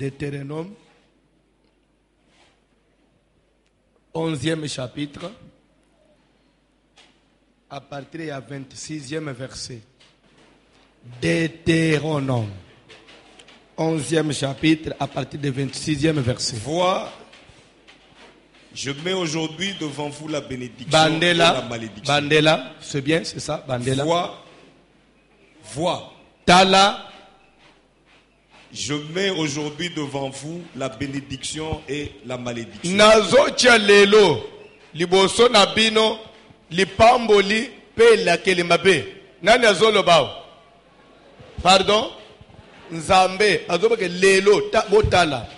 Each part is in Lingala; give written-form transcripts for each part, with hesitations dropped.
Deutéronome, 11e chapitre, à partir du 26e verset. Deutéronome, 11e chapitre, à partir du 26e verset. Vois, je mets aujourd'hui devant vous la bénédiction Bandela, et la malédiction. Bandela, c'est bien, c'est ça, Bandela. Vois, Tala, je mets aujourd'hui devant vous la bénédiction et la malédiction. Nazocha lelo, liboso nabino, lipamboli, pe la kelimabe. Nani azolo bao? Pardon? Nzambe, azoba ke lelo, botala.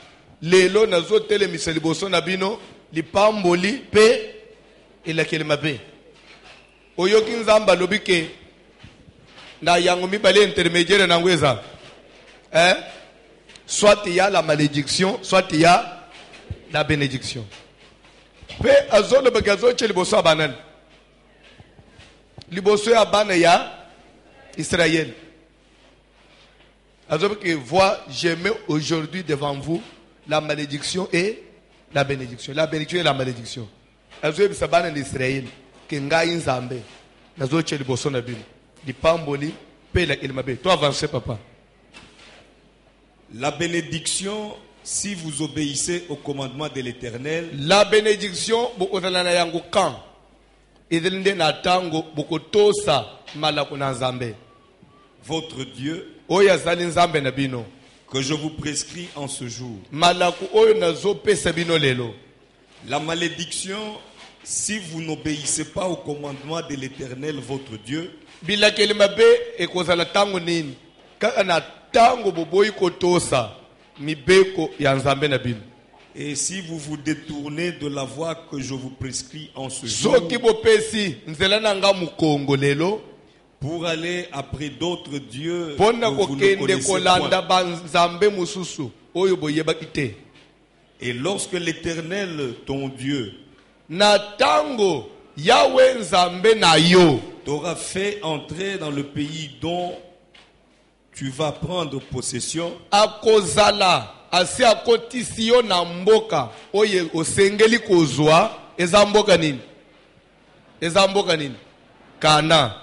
Lelo nazotele miseliboso nabino, lipamboli, pe la kelimabe. Oyoki nzamba lobike, na yango mibale intermédiaire na ngweza. Soit il y a la malédiction, soit il y a la bénédiction. Pe azolo bagazo che liboso abanan. Liboso abana ya Israël. Azolo que voit, je mets aujourd'hui devant vous la malédiction et la bénédiction. La bénédiction et la malédiction. Azolo bisabana d'Israël que nga inzambe. Nazo che liboso na bino. Di pamboli pe la ilmabe. Toi avancez papa. La bénédiction, si vous obéissez au commandement de l'Éternel. La bénédiction, bokozala na yango kan. Idelinde na tango bokotosa malako na Nzambe. Votre Dieu, Oya zali Nzambe na bino. que je vous prescris en ce jour. Malako oyo nazo pesa bino lelo. La malédiction, si vous n'obéissez pas au commandement de l'Éternel, votre Dieu. Bilakeli mabe ekozala tango nini? Kaka na tango boboyi kotosa mibeko ya Nzambe na bino. Et si vous vous détournez de la voie que je vous prescris en ce jour, Soki bopesi nzela na nga mukongo lelo pour aller après d'autres dieux pona que vous ne kokende connaissez kolanda point. banzambe mususu oyo boyebaki te. Et lorsque l'Éternel, ton Dieu, Na tango Yahweh Nzambe na yo t'aura fait entrer dans le pays dont tu vas prendre possession, akozala asi akotisi yo na mboka oye osengeli kozwa eza mboka nini? Eza mboka nini? Kana,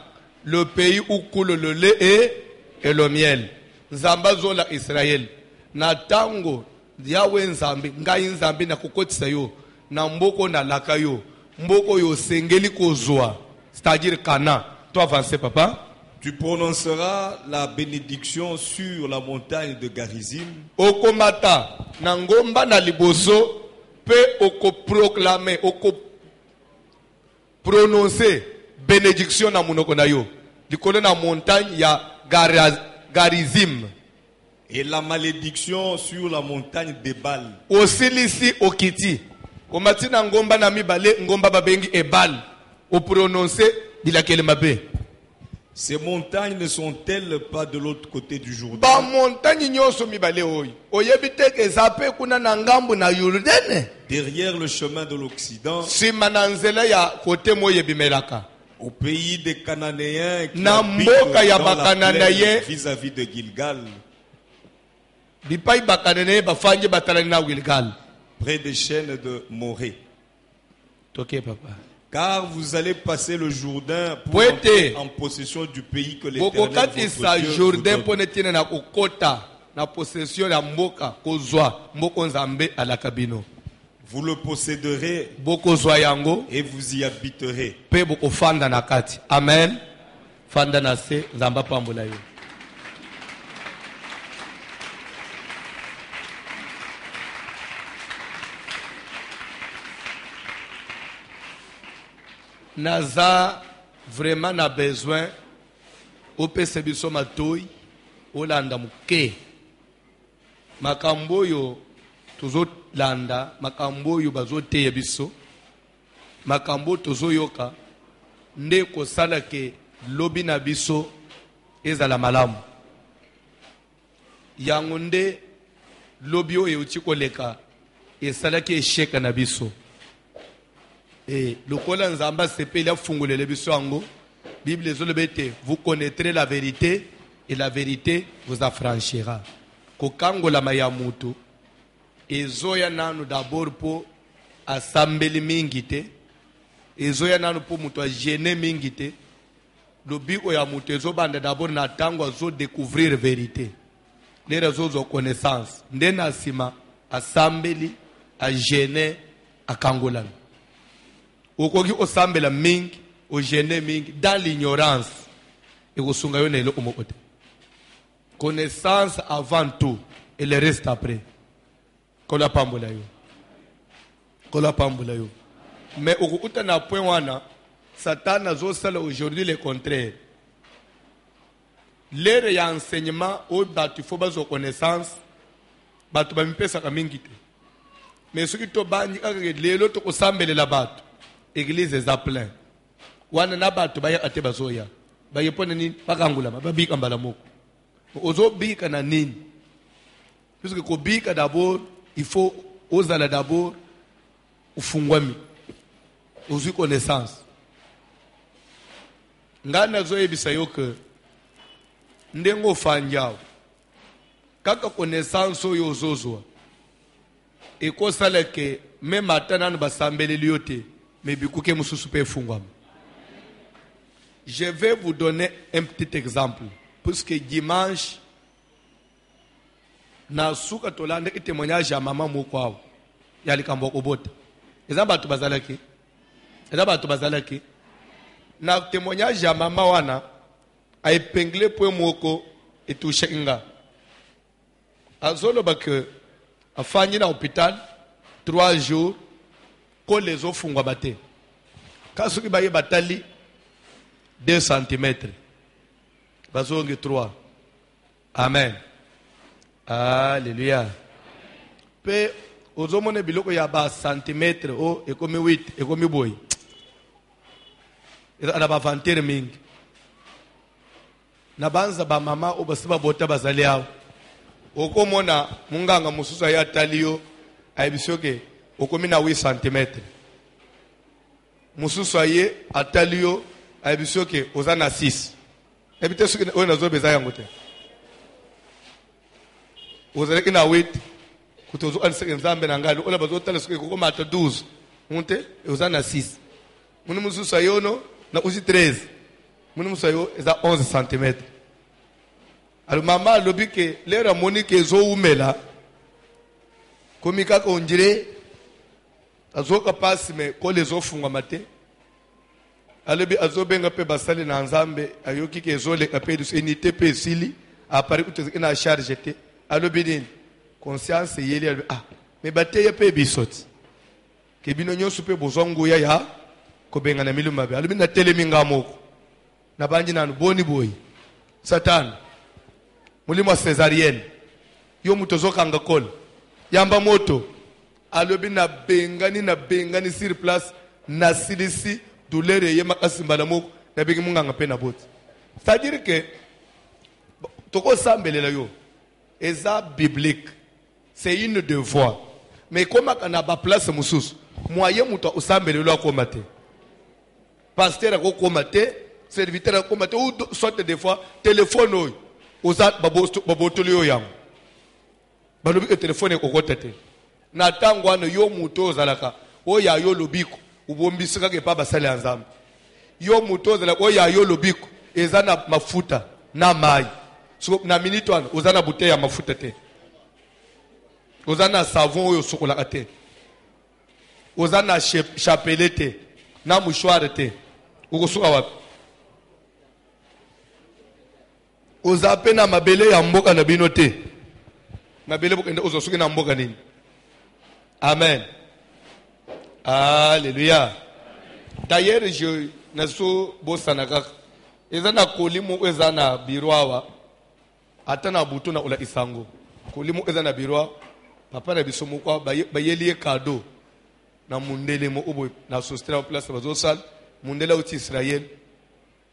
le pays où coule le lait et le miel. Nzamba zola Israël. Na tango Yahweh Nzambe ngai Nzambe na kokotisa yo na mboko na laka yo mboko yo osengeli kozwa, c'est-à-dire Kana. Toi avancez papa. tu prononceras la bénédiction sur la montagne de Garizim. Okomata na ngomba na liboso pe okoproclamer prononcer bénédiction na munoko na yo likolo na montagne ya Garizim. Et la malédiction sur la montagne d'Ebal. Osilisi okiti omati na ngomba na mibale ngomba babengi Ebal o prononcer dilakele mabe. Ces montagnes ne sont-elles pas de l'autre côté du Jourdain? Ba montagne nyoso mibale oyi oyebite ke zape kuna na ngambu na Yordane Derrière le chemin de l'Occident, sima na nzela ya kote moye bimelaka au pays des Cananéens qui Na habitent mboka ya dans la Bakananéen. plaine vis-à-vis de Gilgal, bipai bakanene bafanje batalani na Gilgal. près des chaînes de Morée. Toke papa. Car vous allez passer le Jourdain pour Poete. entrer en possession du pays que l'Éternel Bokokati sa votre Dieu vous Jourdain donne. pone tine na kokota na possession ya mboka kozwa mboko Nzambe alakabino. Vous le posséderez Boko zwa yango et vous y habiterez. pe boko fanda na kati. Amen. Fanda na se Nzamba pambola yo. Naza vraiment na besoin opesa biso matoi olanda muke makambo oyo tozolanda makambo oyo bazoteya biso makambo tozoyoka nde kosala ke lobi na biso ezala malamu yango nde lobi oyo euti koleka esalaki esheka na biso. Et le kola nzamba sepeli afungolele biso yango Bible ezoloba ete vous connaîtrez la vérité et la vérité vous affranchira. Kokangolama ya mutu ezoya nanu d'abord po asambeli mingi te, ezoya nanu po mutu agene mingi te. Lobiko ya mutu ezobanda d'abord na tango azo découvrir vérité, les réseaux de connaissance. Ndena sima asambeli agene akangolana. Okoki osambela mingi, ogene mingi dans l'ignorance. Et vous sunga yone le omokote. Connaissance avant tout et le reste après. Kola pambola yo. Kola pambola yo. Mais au kuta na point wana, Satan a zosala aujourd'hui le contraire. L'ère ya enseignement au batu faut bazo connaissance, batu ba mpesa ka mingi te. Mais ce qui to bani ka lelo to kosambele la batu. Église est plein. Wana na batu ba ya ate bazoya. Ba yepona nini bakangula ba bika mbala moko. Ozo bika na nini? Puisque ko bika d'abord, il faut ozala d'abord ufungwami. Ozu connaissance. Ngana zo yebisa yo que ndengo fanjao. Kaka connaissance yo ozozwa. Et ko sala ke même atana ba sambele liote, mais bikuke mususu pe fungwami. Je vais vous donner un petit exemple. Puisque dimanche, na suka tolande ki témoignage ya maman moko ya likambo kobota. Eza batu bazalaki. Eza batu bazalaki. Na témoignage ya maman wana a épinglé point moko et touché inga. Azolo bake afanyi na hôpital 3 jours ko les ofungwa bate. Kasuki baye batali 2 cm. Bazongi 3. Amen. Alléluia. Pe ozomone biloko ya ba centimetre o ekomi 8 ekomi boy. Eza ba vantere mingi. Na banza ba mama o basiba bota bazali awo. Okomona munganga mususu ya talio aibisoke okomi na 8 cm. Mususu aye atalio aibisoke ozana 6. Ebite suki ona zo beza yango te. Ozaleki na 8 kutozo anseke nzambe na ngalo ola bazo tala suki ko mata 12. Munte ozana 6. Muni mususu ayono na usi 13. Muni mususu ayo eza 11 cm. Alors maman lobi ke lera monique ezo umela komika ko njire azoka pasi me ko lezo funga mate. Alobi azobenga pe basali na nzambe ayoki ke zole kapedi so unité pe sili apari kutozi ina charge te. Alobi din conscience yeli alobi me bateye pe bisoti ke bino nyosu pe bozongo ya ko benga na miluma be. Alobi na telemi ngamoko na banji nanu boni boy Satan mulimo césarienne yo mutozo kanga kol yamba moto. Alobi na bengani sur place na silisi douleur ye makasi mbala moko na bigi munganga pe na boti. C'est-à-dire que toko sambelela yo eza biblique, c'est une devoir. Mais comment kana ba place mususu moyen muto osambelelo akomate pasteur akomate serviteur akomate ou sorte des fois téléphone oyo oza babotoli yo yango balobi ke téléphone ekokotete na tango ano yo muto ozalaka oya yo lobiko ubombisika ke pa basali ya nzambe yo muto ozalaka oya yo lobiko eza na mafuta na mai so na minute wana oza na bouteille ya mafuta te, oza na savon oyo sokolaka te, oza na chapelet te na mouchoir te, okosuka wapi? Oza pe na mabele ya mboka na bino te, mabele bokende ozosuki na mboka nini? Amen. Alléluia. D'ailleurs je naso bosanaka ezana kolimo ezana biroawa atana butu na ula isango kolimo ezana biroa papa na biso moko bayeli cadeau na mundele mo obo na sostra place bazo sal mundela uti Israël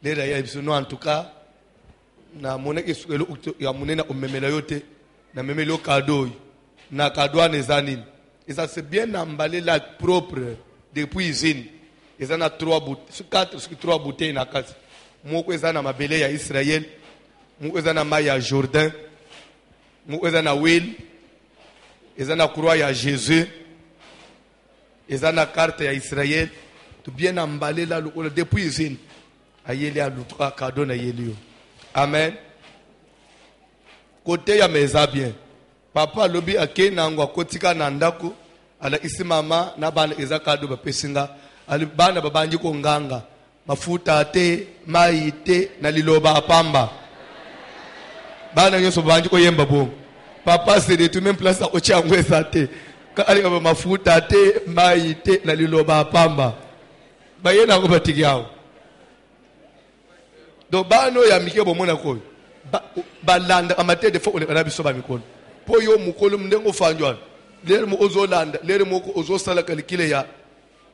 les raya biso no en tout cas na moneke sukelo ya munena omemela yote na memelo cadeau na cadeau anezanini. Et ça c'est bien emballé là propre depuis usine. Ils en a 3 bouteilles, 4 sur 3 bouteilles na kati. Moko ezana mabele ya Israël, moko ezana ma ya Jordan, moko ezana huile, eza na croix ya Jésus, eza na carte ya Israël, to bien embalela lokola depuis izini ayeli a lutra cadeau na yeli yo. Amen. Côté ya meza bien. Papa lobi ake nango akotika na ndako ala isi mama na bana eza cadeau bapesinga ali bana babanji ko nganga mafuta te mai te na liloba apamba bana nyoso babanji ko yemba bongo. Papa c'est de tout même place à ochangwe sate ali ba mafuta te mai te na liloba apamba bayena ko batiki yao do bano ya mike bomona ko balanda amate de fo ole kana biso ba mikono po yo mukolo mndengo fanjwa lere mo ozolanda lere mo ko ozosala kalikile ya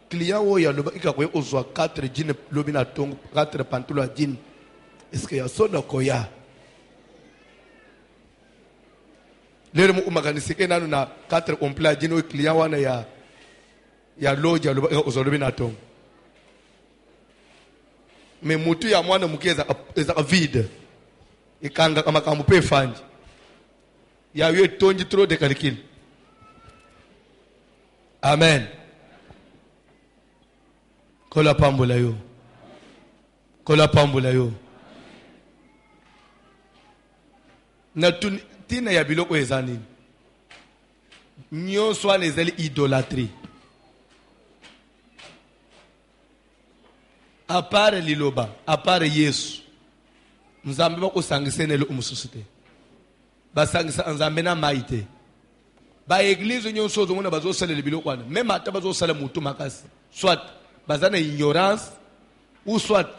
client wo ya loba ikakwe ozwa 4 jeans lobina tongo 4 pantalon jeans est-ce que ya soda koya lere mo umaganisike nanu na 4 complet jeans o client wana ya loja loba ozolobina tongo mais mutu ya mwana mukeza eza vide ikanga kama kampe fanji ya yue tonji trop de calcul. Amen. Kola pambula yo. Kola pambula yo. Na tina ya biloko ezani. Nyo swa nezali idolâtrie. À part liloba, à part Yesu. Nzambe bako sangisene lo umususute. Basangisa nzambe na maite. Ba église nyonso zo mona bazo sala biloko wana. Même ata bazo sala mutu makasi. Soit bazana ignorance ou soit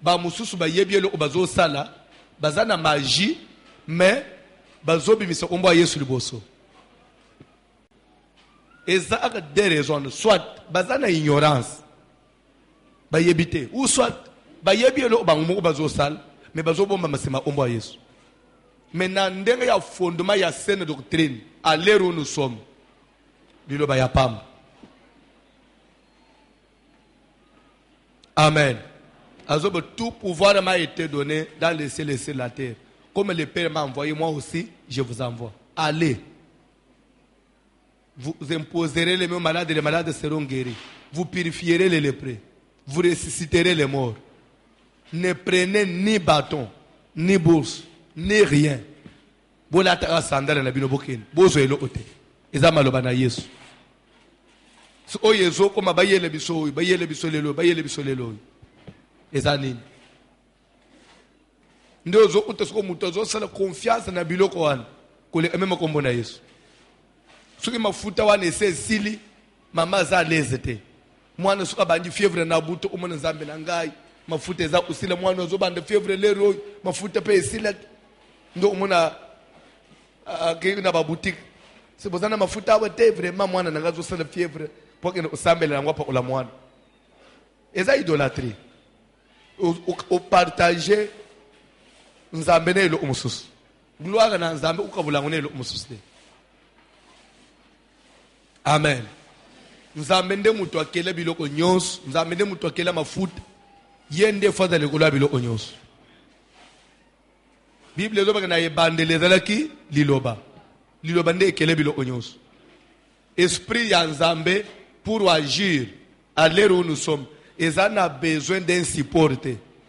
ba mususu ba yebielo bazo sala bazana magie mais bazo bimisa kombo ya Yesu liboso. Eza aka des raisons soit bazana ignorance ba yebite ou soit ba yebielo ba ngumo bazo sala mais bazo bomba masema kombo ya Yesu. Maintenant ndenge ya fondement ya saine doctrine à l'heure où nous sommes liloba ya pam. Amen. Azobe tout pouvoir m'a été donné dans les cieux et sur la terre. Comme le Père m'a envoyé, moi aussi je vous envoie. Allez. Vous imposerez les malades et les malades seront guéris. Vous purifierez les lépreux. Vous ressusciterez les morts. Ne prenez ni bâton, ni bourse, ni rien. Bola ta sandale na bino bokeni. Bozo elo ote. Eza maloba na Yesu. So oyezo koma bayele biso lelo. Eza nini? Ndozo utesko mutozo sala confiance na biloko wana. Kole emema kombo na Yesu. Soki mafuta wana esili mama za lezete. Mwana suka bandi fièvre na buto omona nzambe na ngai. Mafuta eza usila mwana zo bande fièvre lero mafuta pe esila ndo omona akiri na ba boutique. C'est pour ça que mafuta wete vraiment mwana nanga zo sala fièvre pour que osambele na ngwa ola mwana. Eza idolâtrie. O partager nzambe ne lo umususu. Gloire na nzambe ukabula ngone lo umususu. Amen. Nzambe nde mutu akele biloko nyonso, nzambe nde mutu akele mafuta. Yende fada le kola biloko nyonso. Bible ezoba na yebandele zalaki liloba. Liloba nde ekele biloko nyonso. Esprit ya nzambe pour agir à l'heure où nous sommes, ils en ont besoin d'un support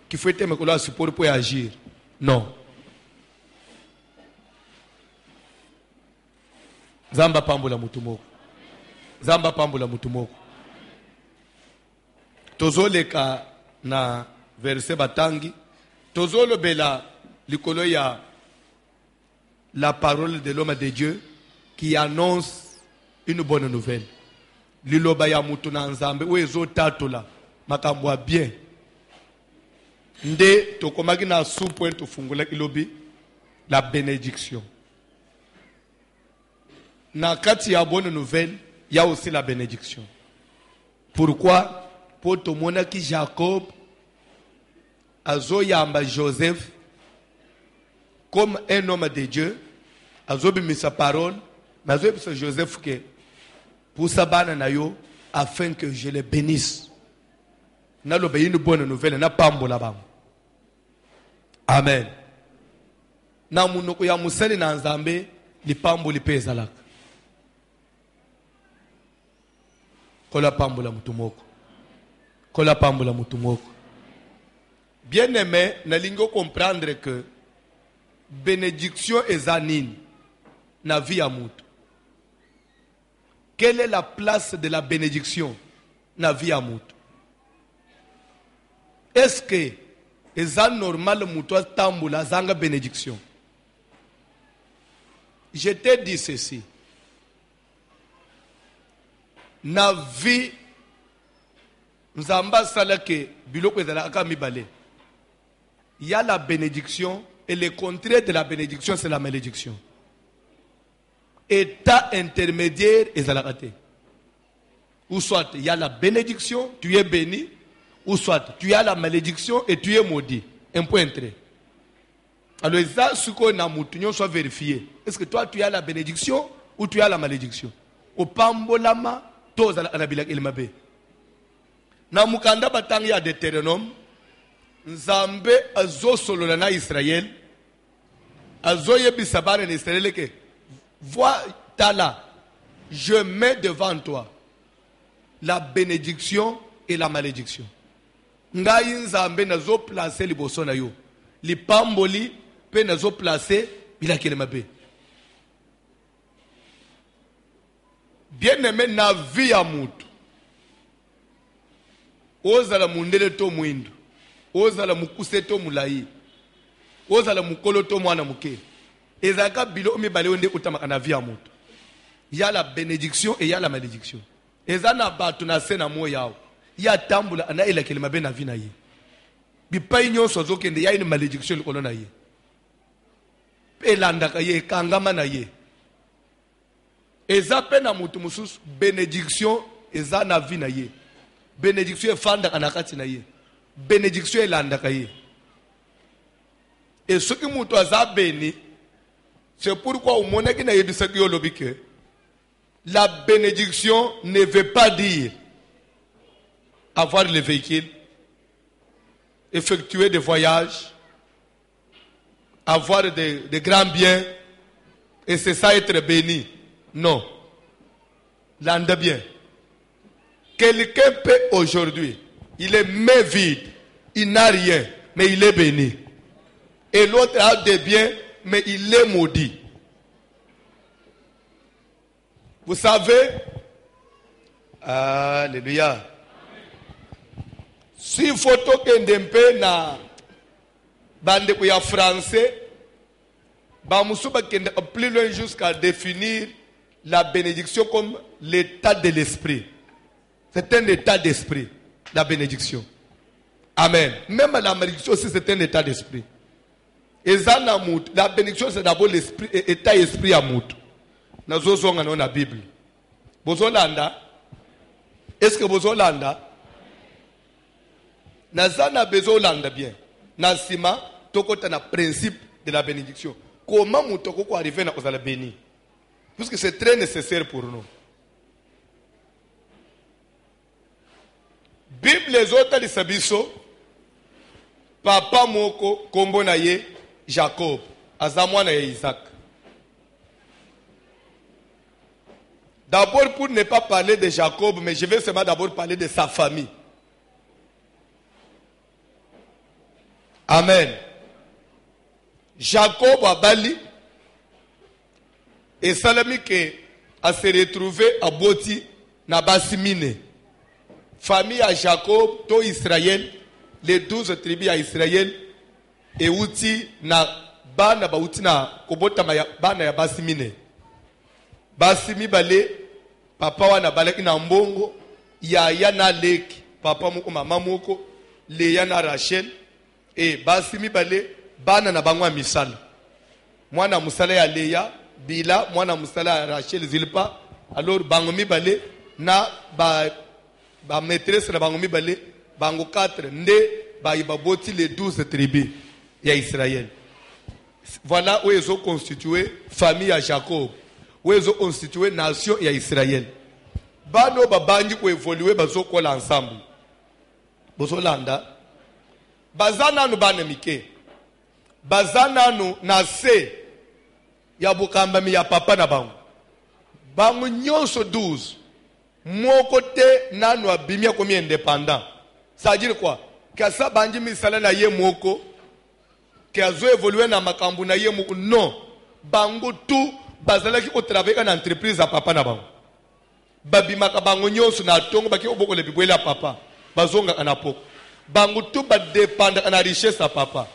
qui faut être un support pour agir. Non. Zamba pambula mutumoko. Zamba pambula mutumoko. Tozoleka na verset batangi. Tozolo bela likolo ya la parole de l'homme de Dieu qui annonce une bonne nouvelle. Liloba ya mutu na nzambe wezo tatola makambo bien. Nde tokomaki na sous-point tofungula ilobi la bénédiction. Na kati ya bonne nouvelle, il y a aussi la bénédiction. Pourquoi? Pour tout monde qui Jacob azo yamba Joseph comme un homme de Dieu, azo bimi sa parole, mais azo bimi Joseph que pour sa bana na yo afin que je le bénisse. Na lo une bonne nouvelle na pambola bam. Amen. Na munoko ya musali na nzambe li pambo li pezalaka. Kola pambola mutumoko. Kola pambola mutumoko. Bien aimé, nalingo comprendre que bénédiction est zanine na vie à mutu. Quelle est la place de la bénédiction na vie à mutu? Est-ce que c'est normal mutu tambula zanga bénédiction? Je te dis ceci. Na vie nzamba salake biloko ezala aka mibale. Il y a la bénédiction et le contraire de la bénédiction c'est la malédiction. État intermédiaire ezala te. Ou soit il y a la bénédiction, tu es béni, ou soit tu as la malédiction et tu es maudit. Un point très. Alors ça ce qu'on a moutonyon soit vérifié. Est-ce que toi tu as la bénédiction ou tu as la malédiction? Au pambolama toza la bilak ilmabe. Na mukanda batangi ya Deutéronome, Nzambe azo solola na Israël, azo yebisa bana na Israël ke vois tala, je mets devant toi la bénédiction et la malédiction. Ngai Nzambe nazo placer liboso na yo, li pamboli pe nazo placer bilak ilmabe. Bien aimé na vie ya mutu. Ozala mundele to mwindu. Ozala mukuse to mulai. Ozala mukolo to mwana muke. Ezaka bilo mibale onde utamaka na vie ya mutu. Il y a la bénédiction et il y a la malédiction. Ezana batu na sena mo yao. Ya tambula ana ila kelema be na vie na ye. Bipai nyonso zokende ya une malédiction likolo na ye. Pe landaka ye kangama na ye. Eza pe na mutu mususu bénédiction eza na vie na ye. Bénédiction fanda anakati na ye. Bénédiction elanda ye. Et ce qui mutu aza béni, c'est pourquoi au monde qui na yebisa ki olobike, la bénédiction ne veut pas dire avoir le véhicule, effectuer des voyages, avoir de grands biens, et c'est ça être béni. Non. L'anda bien. Quelqu'un peut aujourd'hui, il est main vide, il n'a rien, mais il est béni. Et l'autre a des biens, mais il est maudit. Vous savez, alléluia. Si photo kendempe na bande ya français, ba musuba kende plus loin jusqu'à définir la bénédiction comme l'état de l'esprit. C'est un état d'esprit, la bénédiction. Amen. Même la malédiction aussi, c'est un état d'esprit. Et la bénédiction, c'est d'abord l'esprit, état d'esprit à mout. Nous avons dans la Bible. Bozolanda. Est-ce que Bozolanda? Nazana Bezolanda bien. Nasima, tokota na principe de la bénédiction. Comment moutoko arriver à la béni? Parce que c'est très nécessaire pour nous. Bible les autres les sabiso. Papa moko kombo na ye Jacob. Azamwa na ye Isaac. D'abord pour ne pas parler de Jacob, mais je vais seulement d'abord parler de sa famille. Amen. Jacob a Bali et Salamike a se retrouvé à Boti na Basimine. Famille à Jacob, to Israël, les 12 tribus à Israël, et outi na bana ba outi na kobota bana ya Basimine. Basimi bale, papa wana balaki na mbongo, ya na leki, papa moko mama moko, Leya na Rachel, et Basimi bale, bana na bangwa misala. Mwana musala ya Leya, Bila, mwana musala ya Rachel Zilpa, alors bangomi bale, na ba maîtresse na bangomi bale, bango 4, nde, ba ibaboti les 12 tribus, ya Israël. Voilà où ils ont constitué famille à Jacob. Où ils ont constitué nation à Israël. Bano babanji ko évoluer bazo ko l'ensemble. Bozo landa. Bazana no bana mike. Bazana no na se ya bukamba mi ya papa na bango. Bango nyonso 12. mon côté nanu abimia comme indépendant. Ça veut dire quoi? Que ça bandi misala na ye moko, que azo évolué na makambu na ye moko. Non, bango tout bazala ki au travail en entreprise à papa na bango. Babi makabango nyonso na tongo baki oboko le bibwela papa. Bazonga anapoko. Bango tout ba dépendre na richesse à papa.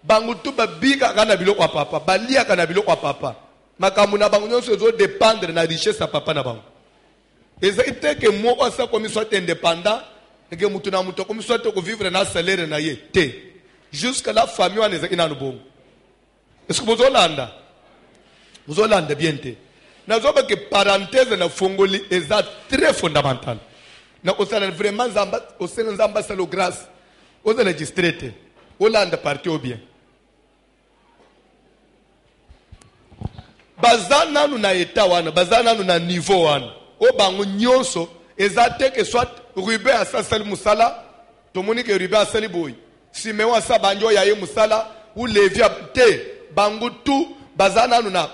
Bango tout ba biga kana biloko a papa. Balia kana biloko a papa. Makambu na bango nyonso zo dépendre na richesse à papa na bango. Et c'est que moi ça comme soit indépendant et que mutu na mutu comme soit ko vivre na salaire na ye te. Jusqu'à la famille on est ina no bon. Est-ce que vous Hollanda? Vous Hollanda bien te. Na zo ba que parenthèse na fongoli est très fondamental. Na osala vraiment zamba osala zamba salo grâce. Oza legistrate. Hollande parti au bien. Bazana nous na état wana, bazana nous na niveau wana. O bango nyonso ezate que soit Ruben asasali musala, tomoni que Ruben asali boy. Simeon asa banjo yaye musala ou Lévi te bango tout bazana nous na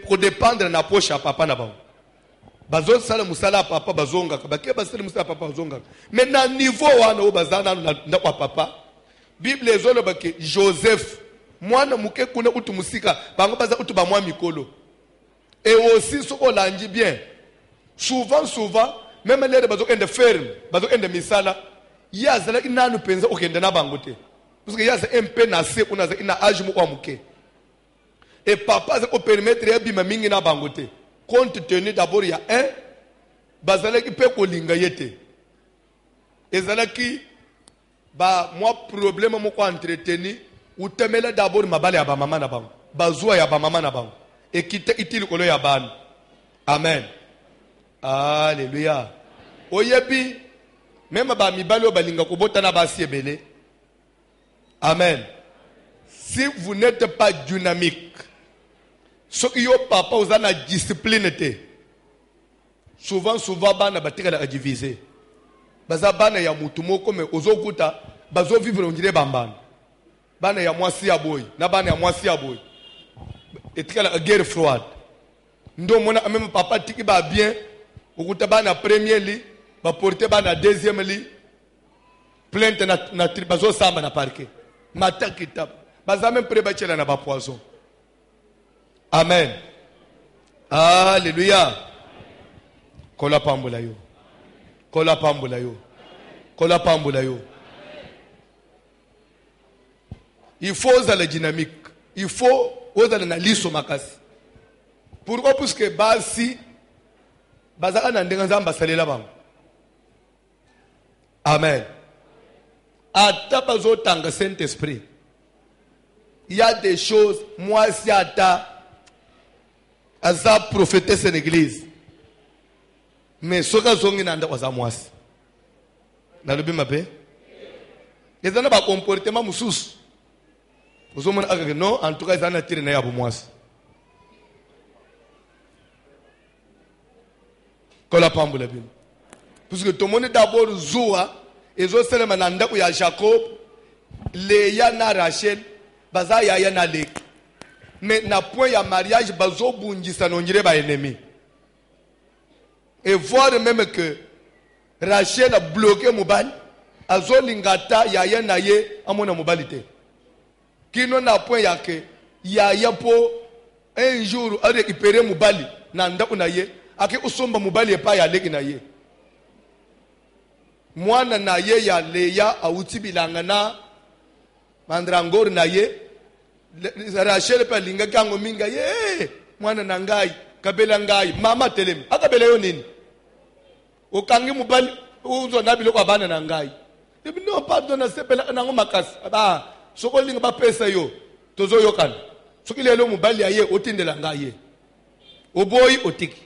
pour dépendre na poche à papa na bango. Bazo sala musala papa bazonga kabake basali musala papa bazonga. Mais na niveau wana o bazana na papa. Bible ezolo bake Joseph mwana muke kuna utu musika bango baza utu ba mwa mikolo. Et aussi ce qu'on l'a dit bien. Souvent, même les bazo en de ferme, bazo en de misala, ya zala ina nu penza okende na bangote. Parce que ya za MP na se una za ina âge mu kwa muke. Et papa za ko permettre ya bima mingi na bangote. Compte tenu d'abord ya un bazala ki pe ko linga yete. Ezala ki ba moi problème mo ko entretenir ou temela d'abord mabale ya ba mama na bango. Bazua ya ba mama na bango. Et quitte itili kolo ya ban. Amen. Alléluia. Oyebi, même ba mibalo balinga kobota na basi ebele. Amen. Si vous n'êtes pas dynamique, ce qui yo papa vous a la discipline te. Souvent bana batika la diviser. Baza bana ya mutu moko me ozokuta bazo vivre on dirait bambana. Bana ya mwasi ya boy, na bana ya mwasi ya boy. Et la guerre froide. Ndo mona même papa tiki ba bien. Okuta ba na premier lit, ba porter ba na deuxième lit. Plainte na tribazo samba na parquet. Mata kitab. Baza même prébachela na ba poison. Amen. Alléluia. Kola pambula yo. Kola pambula yo. Kola pambula yo. Il faut la dynamique. Il faut oza na liso makasi. Pourquoi? Parce que basi bazaka na ndenga nzamba salela bango. Amen. Ata bazo tanga Saint-Esprit. Il y a des choses, moi si ata aza prophétesse en église. Mais soka zongi nanda waza mwasi. Na lobi mabe. Ezana ba comportement mususu. Vous avez non, en tout cas, ils en ont tiré na yabu mwasi. Kola pambula bino. Parce que tout le monde d'abord zoua, et zo sele mananda ou ya Jacob, Léa na Rachel, baza ya na Lek. Mais na point ya mariage, bazo bundisa n'ongire ba ennemi. Et voir même que Rachel a bloqué Moubal, azo lingata ya na ye amona mobilité. Qui non a point ya que ya po un jour a récupéré Moubali nanda unaye ake usomba Moubali pa ya leki na ye mwana na ye ya Leya auti bilanga na mandrangor na ye Rachel pa linga kango minga ye mwana na ngai kabela ngai mama telemi akabela yo nini okangi Moubali uzo na biloko abana na ngai ebi no pardon na sepela na ngomakasi ba soko linga ba pesa yo tozo yokana soki lelo Moubali ya ye otindela ngai ye oboyi otiki.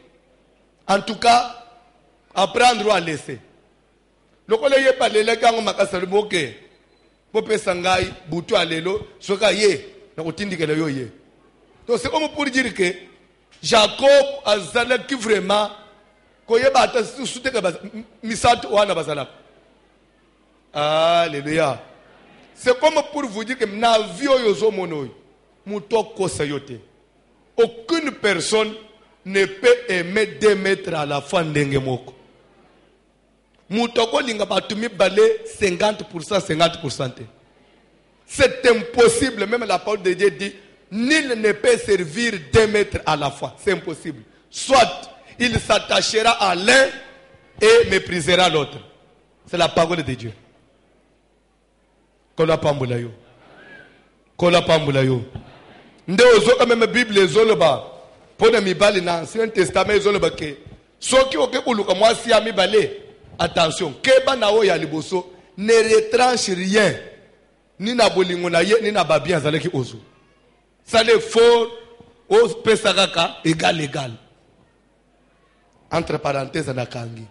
En tout cas, apprendre à laisser. Le collègue pas les gens makasa boke. Pope sangai butu alelo soka ye na otindike le yo ye. Donc c'est comme pour dire que Jacob azala qui vraiment koyeba ata sute ka misat wana bazala. Alléluia. C'est comme pour vous dire que na vie yo zo monoy muto kosa yote. Aucune personne ne peut aimer 2 mètres à la fois ndenge moko. Moutoko linga batumi balé 50%, 50%. C'est impossible, même la parole de Dieu dit, nul ne peut servir 2 mètres à la fois. C'est impossible. Soit il s'attachera à l'un et méprisera l'autre. C'est la parole de Dieu. Kola pambula yo. Kola pambula yo. Nde ozoka même Bible ezoloba. Pona mibali na Ancien Testament ezoloba ke soki oke kuluka mwasi ya mibale. Attention, keba na o ya liboso ne retranche rien. Ni na bolingo na ye ni na babi azaleki ozo. Ça le fort au pesakaka égal. Entre parenthèses na kangi.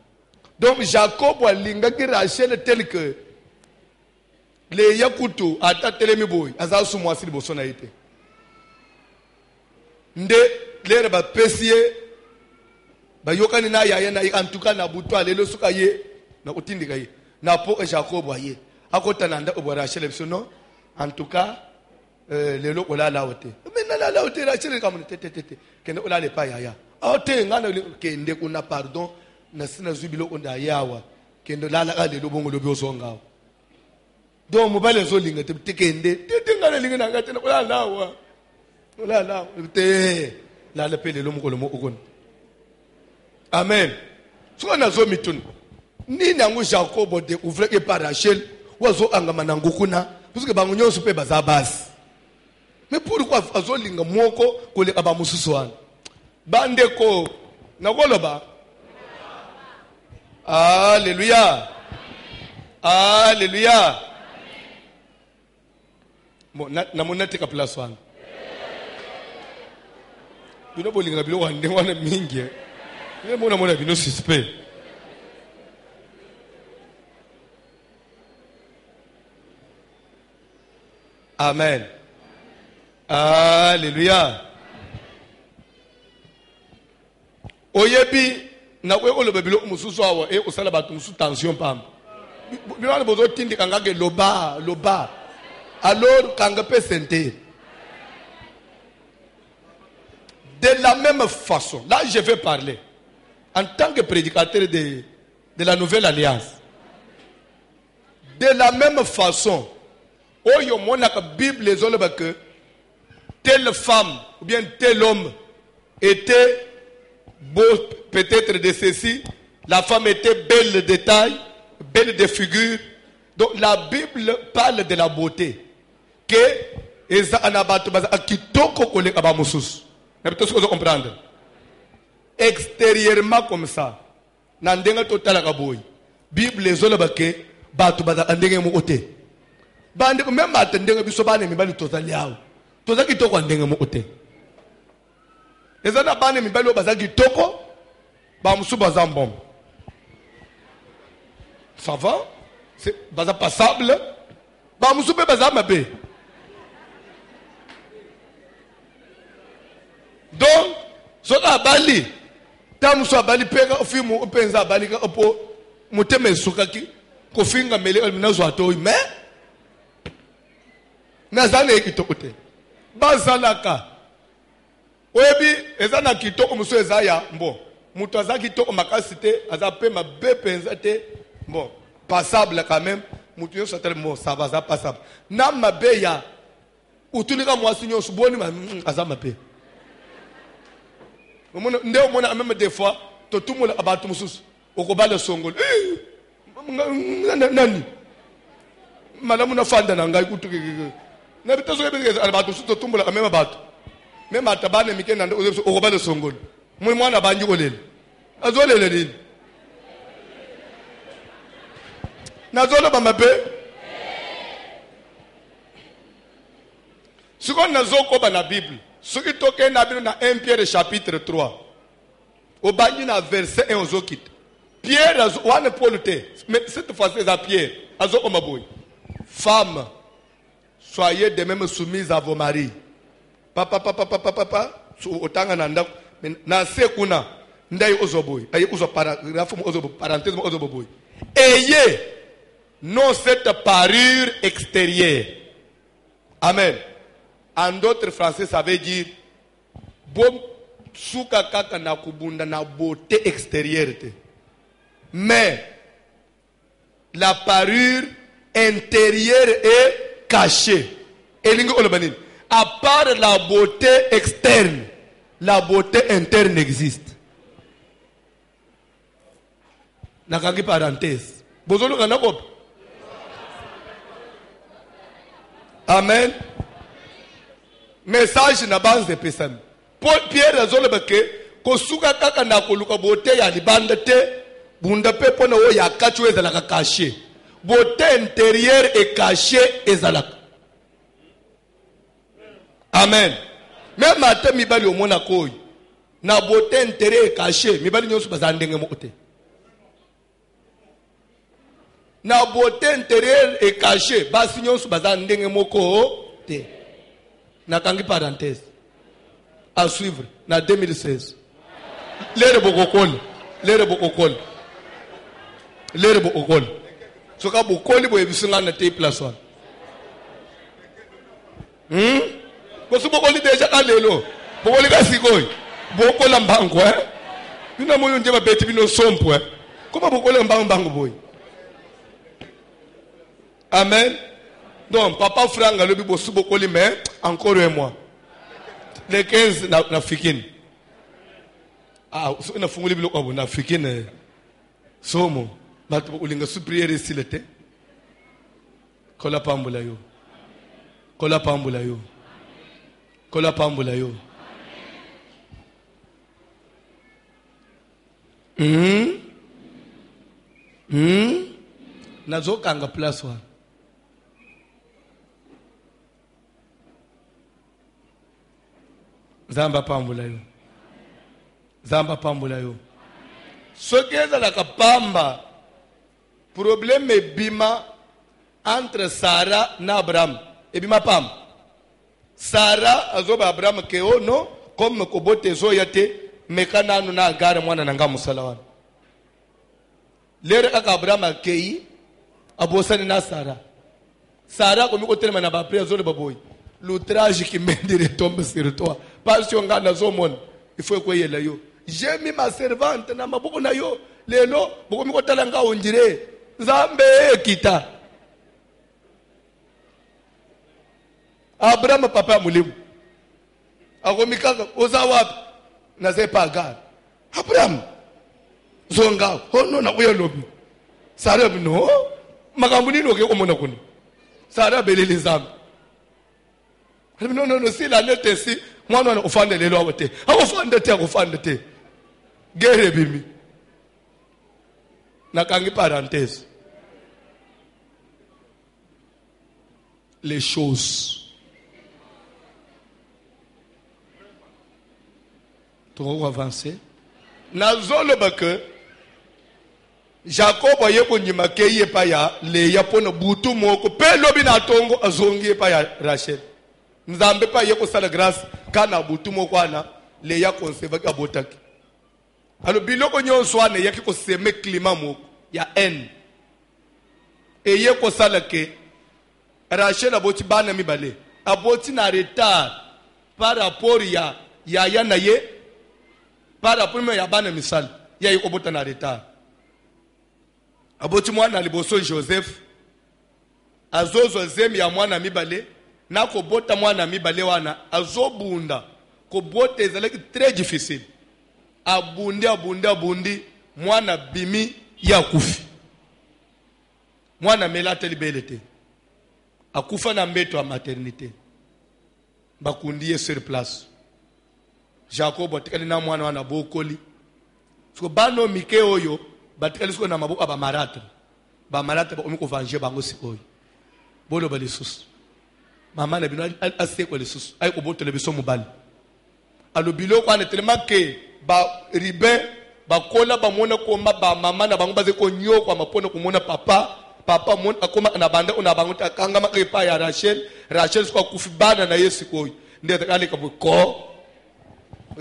Donc Jacob alingaki Rachel tel que le yakutu ata telemi boy azasu mwasi liboso na ite. Nde lere ba pesie ba yokani na yaya na antuka na buto alelo suka ye na kutindika ye na po Jacob aye akota nanda obo Rachel bisono en tout cas lelo ola la ote mais la ote Rachel comme tete kende ola le pa yaya ote ngana kende kuna pardon na sina zubilo onda yawa kende la lelo bongo lobi osonga donc mobile zo linga te kende tete ngana linga na ngate ola lawa ola la te la le pele lo mokolo mo okon. Amen. So na zo mitun. Ni nangu Jacob de ouvre ke par Rachel wazo angama nangu kuna parce que bangu nyonso pe bazabas. Mais pourquoi azo linga moko ko le aba mususu wana? Bande ko nakoloba. Alléluia. Alléluia. Bon na monate ka place wana. Bino bolinga bilo wande wana mingi. Mona bino suspect. Amen. Alléluia. Oyebi na kwe olobe bilo mususu awa e osala batu musu tension pam. Bilo na bozo tindi kanga ke loba. Alors kanga pe sente. De la même façon, là je vais parler en tant que prédicateur de la nouvelle alliance. De la même façon, oyo monaka Bible ezoloba que telle femme ou bien tel homme était beau peut-être de ceci, la femme était belle de taille, belle de figure. Donc la Bible parle de la beauté. Que eza anabatu baza akitoko koleka ba mususu. Mais tout ce que vous comprendre. Extérieurement comme ça. Nandenga total kaboy. Bible ezoloba ke batu baza andenge mu ote. Bande ko même atendenge biso bane mibali total yawo. Toza kitoko andenge mu ote. Ezana bane mibali baza kitoko ba musu baza mbom. Ça va? C'est baza passable. Ba musu be baza mabe. Donc, soka bali, tamuso bali pega ofimu openza bali ka opo muteme sukaki kofinga mele alminazo atoi mais nazane kitokote bazalaka oyebi ezana kitoko muso ezaya mbo muto azaki kitoko makasi te azape mabe penza te bon passable quand même muto yo satel mo ça va ça passable na mabe ya utunika mwasi nyo suboni azama pe. Nde omona même des fois to tumula abatu mususu okobala songolo nani malamu na fanda na ngai kutuke na bitazo yebeza abatu susu to tumula même abatu même atabane mikenda ndo okobala songolo mwana banji kolele azolele lini nazolo bamabe siko nazoko ba na Bible. Ce qui toque na 1 Pierre chapitre 3. Au banni na verset 1 ozokit. Pierre wane Paul te. Mais cette fois c'est à Pierre. Azoko maboy. Femmes, soyez de même soumises à vos maris. Papa. Otanga nanda na sekuna ndai ozoboy. Aye ozo paragraphe ozo parenthèse ozoboy. Ayez non cette parure extérieure. Amen. En d'autres français, ça veut dire bon suka kaka na kubunda na beauté extérieure te. Mais la parure intérieure est cachée. Elingo olobanini. À part la beauté externe, la beauté interne existe. Nakangi parenthèse. Bozolo kanakop. Amen. Message na base de pesami. Pierre azolobeke kosuka kaka na koluka beauté ya libanda te bunda pe pona o ya kachu ezalaka caché. Beauté intérieure est cachée ezalaka. Amen. Même matin mibali omona koyi na beauté intérieure est cachée, mibali nyonso bazandenge mokote. Na beauté intérieure est cachée, basi nyonso bazandenge moko te. Na kangi parenthèse. À suivre, na 2016. Lere bokokol. Lere bokokol. Lere bokokol. Soka bokoli bo ebisinga na te place one. Kosu bokoli deja kalelo. Bokoli ka sikoy. Bokola mbango Bina moyo ndeba beti bino sompo Comment bokoli mbango boy. Amen. Donc papa franga le bibo su bokoli mais encore un mois. Les 15 na fikini. Ah, so na funguli bilo kwabo na fikini. Somo. Batu ulinga su priere silete. Kola pambula yo. Kola pambula yo. Kola pambula yo. Nazoka anga place wa. Zamba pambula yo. Zamba pambula yo. Sokeza la kapamba. Problème bima entre Sarah na Abraham. Et bima pam. Sarah azoba Abraham ke no comme kobote zo yate mekana anu na agara mwana nanga musalawana. Lere aka Abraham akei abosani na Sarah. Sarah komi kotelema na ba prière zo le baboy. L'outrage qui mène retombe sur toi. Parce que ngana zo mon il faut ko yela yo. J'ai mis ma servante na maboko na yo. Lelo boko mi kotala nga onjire. Zambe kita. Abraham papa mulimu. Akomikaka oza wapi? Na zepa gar. Abraham zonga hono na kuya lobi. Sara no makambuni no ke omona kuno. Sara belele zambe. Non, si la nette si, moi non, on fait les lois. On fait te. Guerre bimi. Nakangi parenthèse. Les choses. Trop avancé. Nazolo bake. Jacob aye konyima keye pa ya le ya pona butu moko pe lobi na tongo azongi pa ya Rachel. Nzambe pa yeko sala grâce kana butu mokwana le ya conserver ka botaki. Alors biloko nyonso ane yaki ko seme climat moko ya haine. E yeko sala ke Rachel aboti bana mibale. Aboti na retard par rapport ya na ye par rapport ya bana misal. Ya yeko bota na retard. Aboti mwana liboso Joseph azozo zemi ya mwana mibale. Na ko bota mwana mibale wana azobunda ko bota ezalaki très difficile abundi mwana bimi ya kufi mwana melata libelete akufa na mbeto ya maternité bakundi sur place Jacob atikali na mwana wana bokoli so bano mike oyo batikali siko na maboko ba maratre ba omiko venger bango sikoyo bolo balisusu Maman a bien assez quoi les sous. Aïe au bout de l'émission mobile. Alors biloko ane tellement que ba ribe ba kola ba mona koma ba mama na bango baze ko nyo kwa mapona ko mona papa mona akoma na banda ona bango ta kanga makepa ya Rachel kwa kufibana na Yesu ko ndio takale ka ko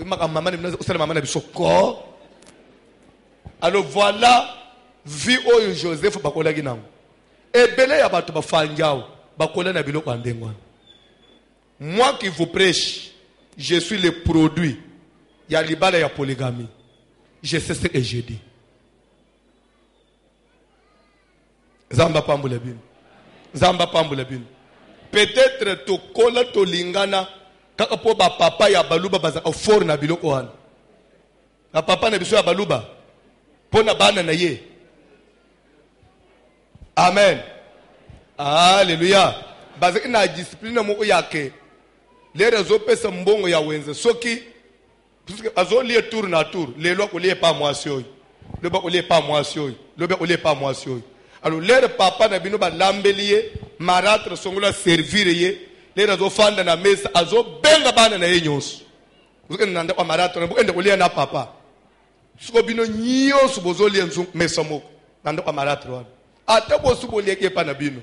maka mama ni mnaza usala mama na biso ko. Alors voilà vie oyo Joseph bakola ginango ebele ya bato bafanjao bakola na biloko andengwa. Moi qui vous prêche, je suis le produit Il y a libala ya polygamie. Je sais ce que j'ai dit. Zamba pambule bin. Zamba pambule bin. Peut-être to kola to lingana kaka po ba papa ya baluba baza for na biloko wana. Na papa na biso ya baluba pona bana na ye. Amen. Alléluia. Baza ina discipline moko yake. Lere zo pesa mbongo ya wenze soki puisque azo lié tour na tour les lois ko lié pas moi sioy. Le ba ko lié pas moi sioy. Le ba ko lié pas moi sioy. Alors lere papa na bino ba lambelier maratre songola servir ye lere zo fanda na mesa azo benga bana na ye nyonso. Puisque nanda kwa maratre na ende ko lié na papa. Suko bino nyonso bozo lié nzu mesa moko. Nanda kwa maratre wana. Ata bo suko lié ke pa na bino.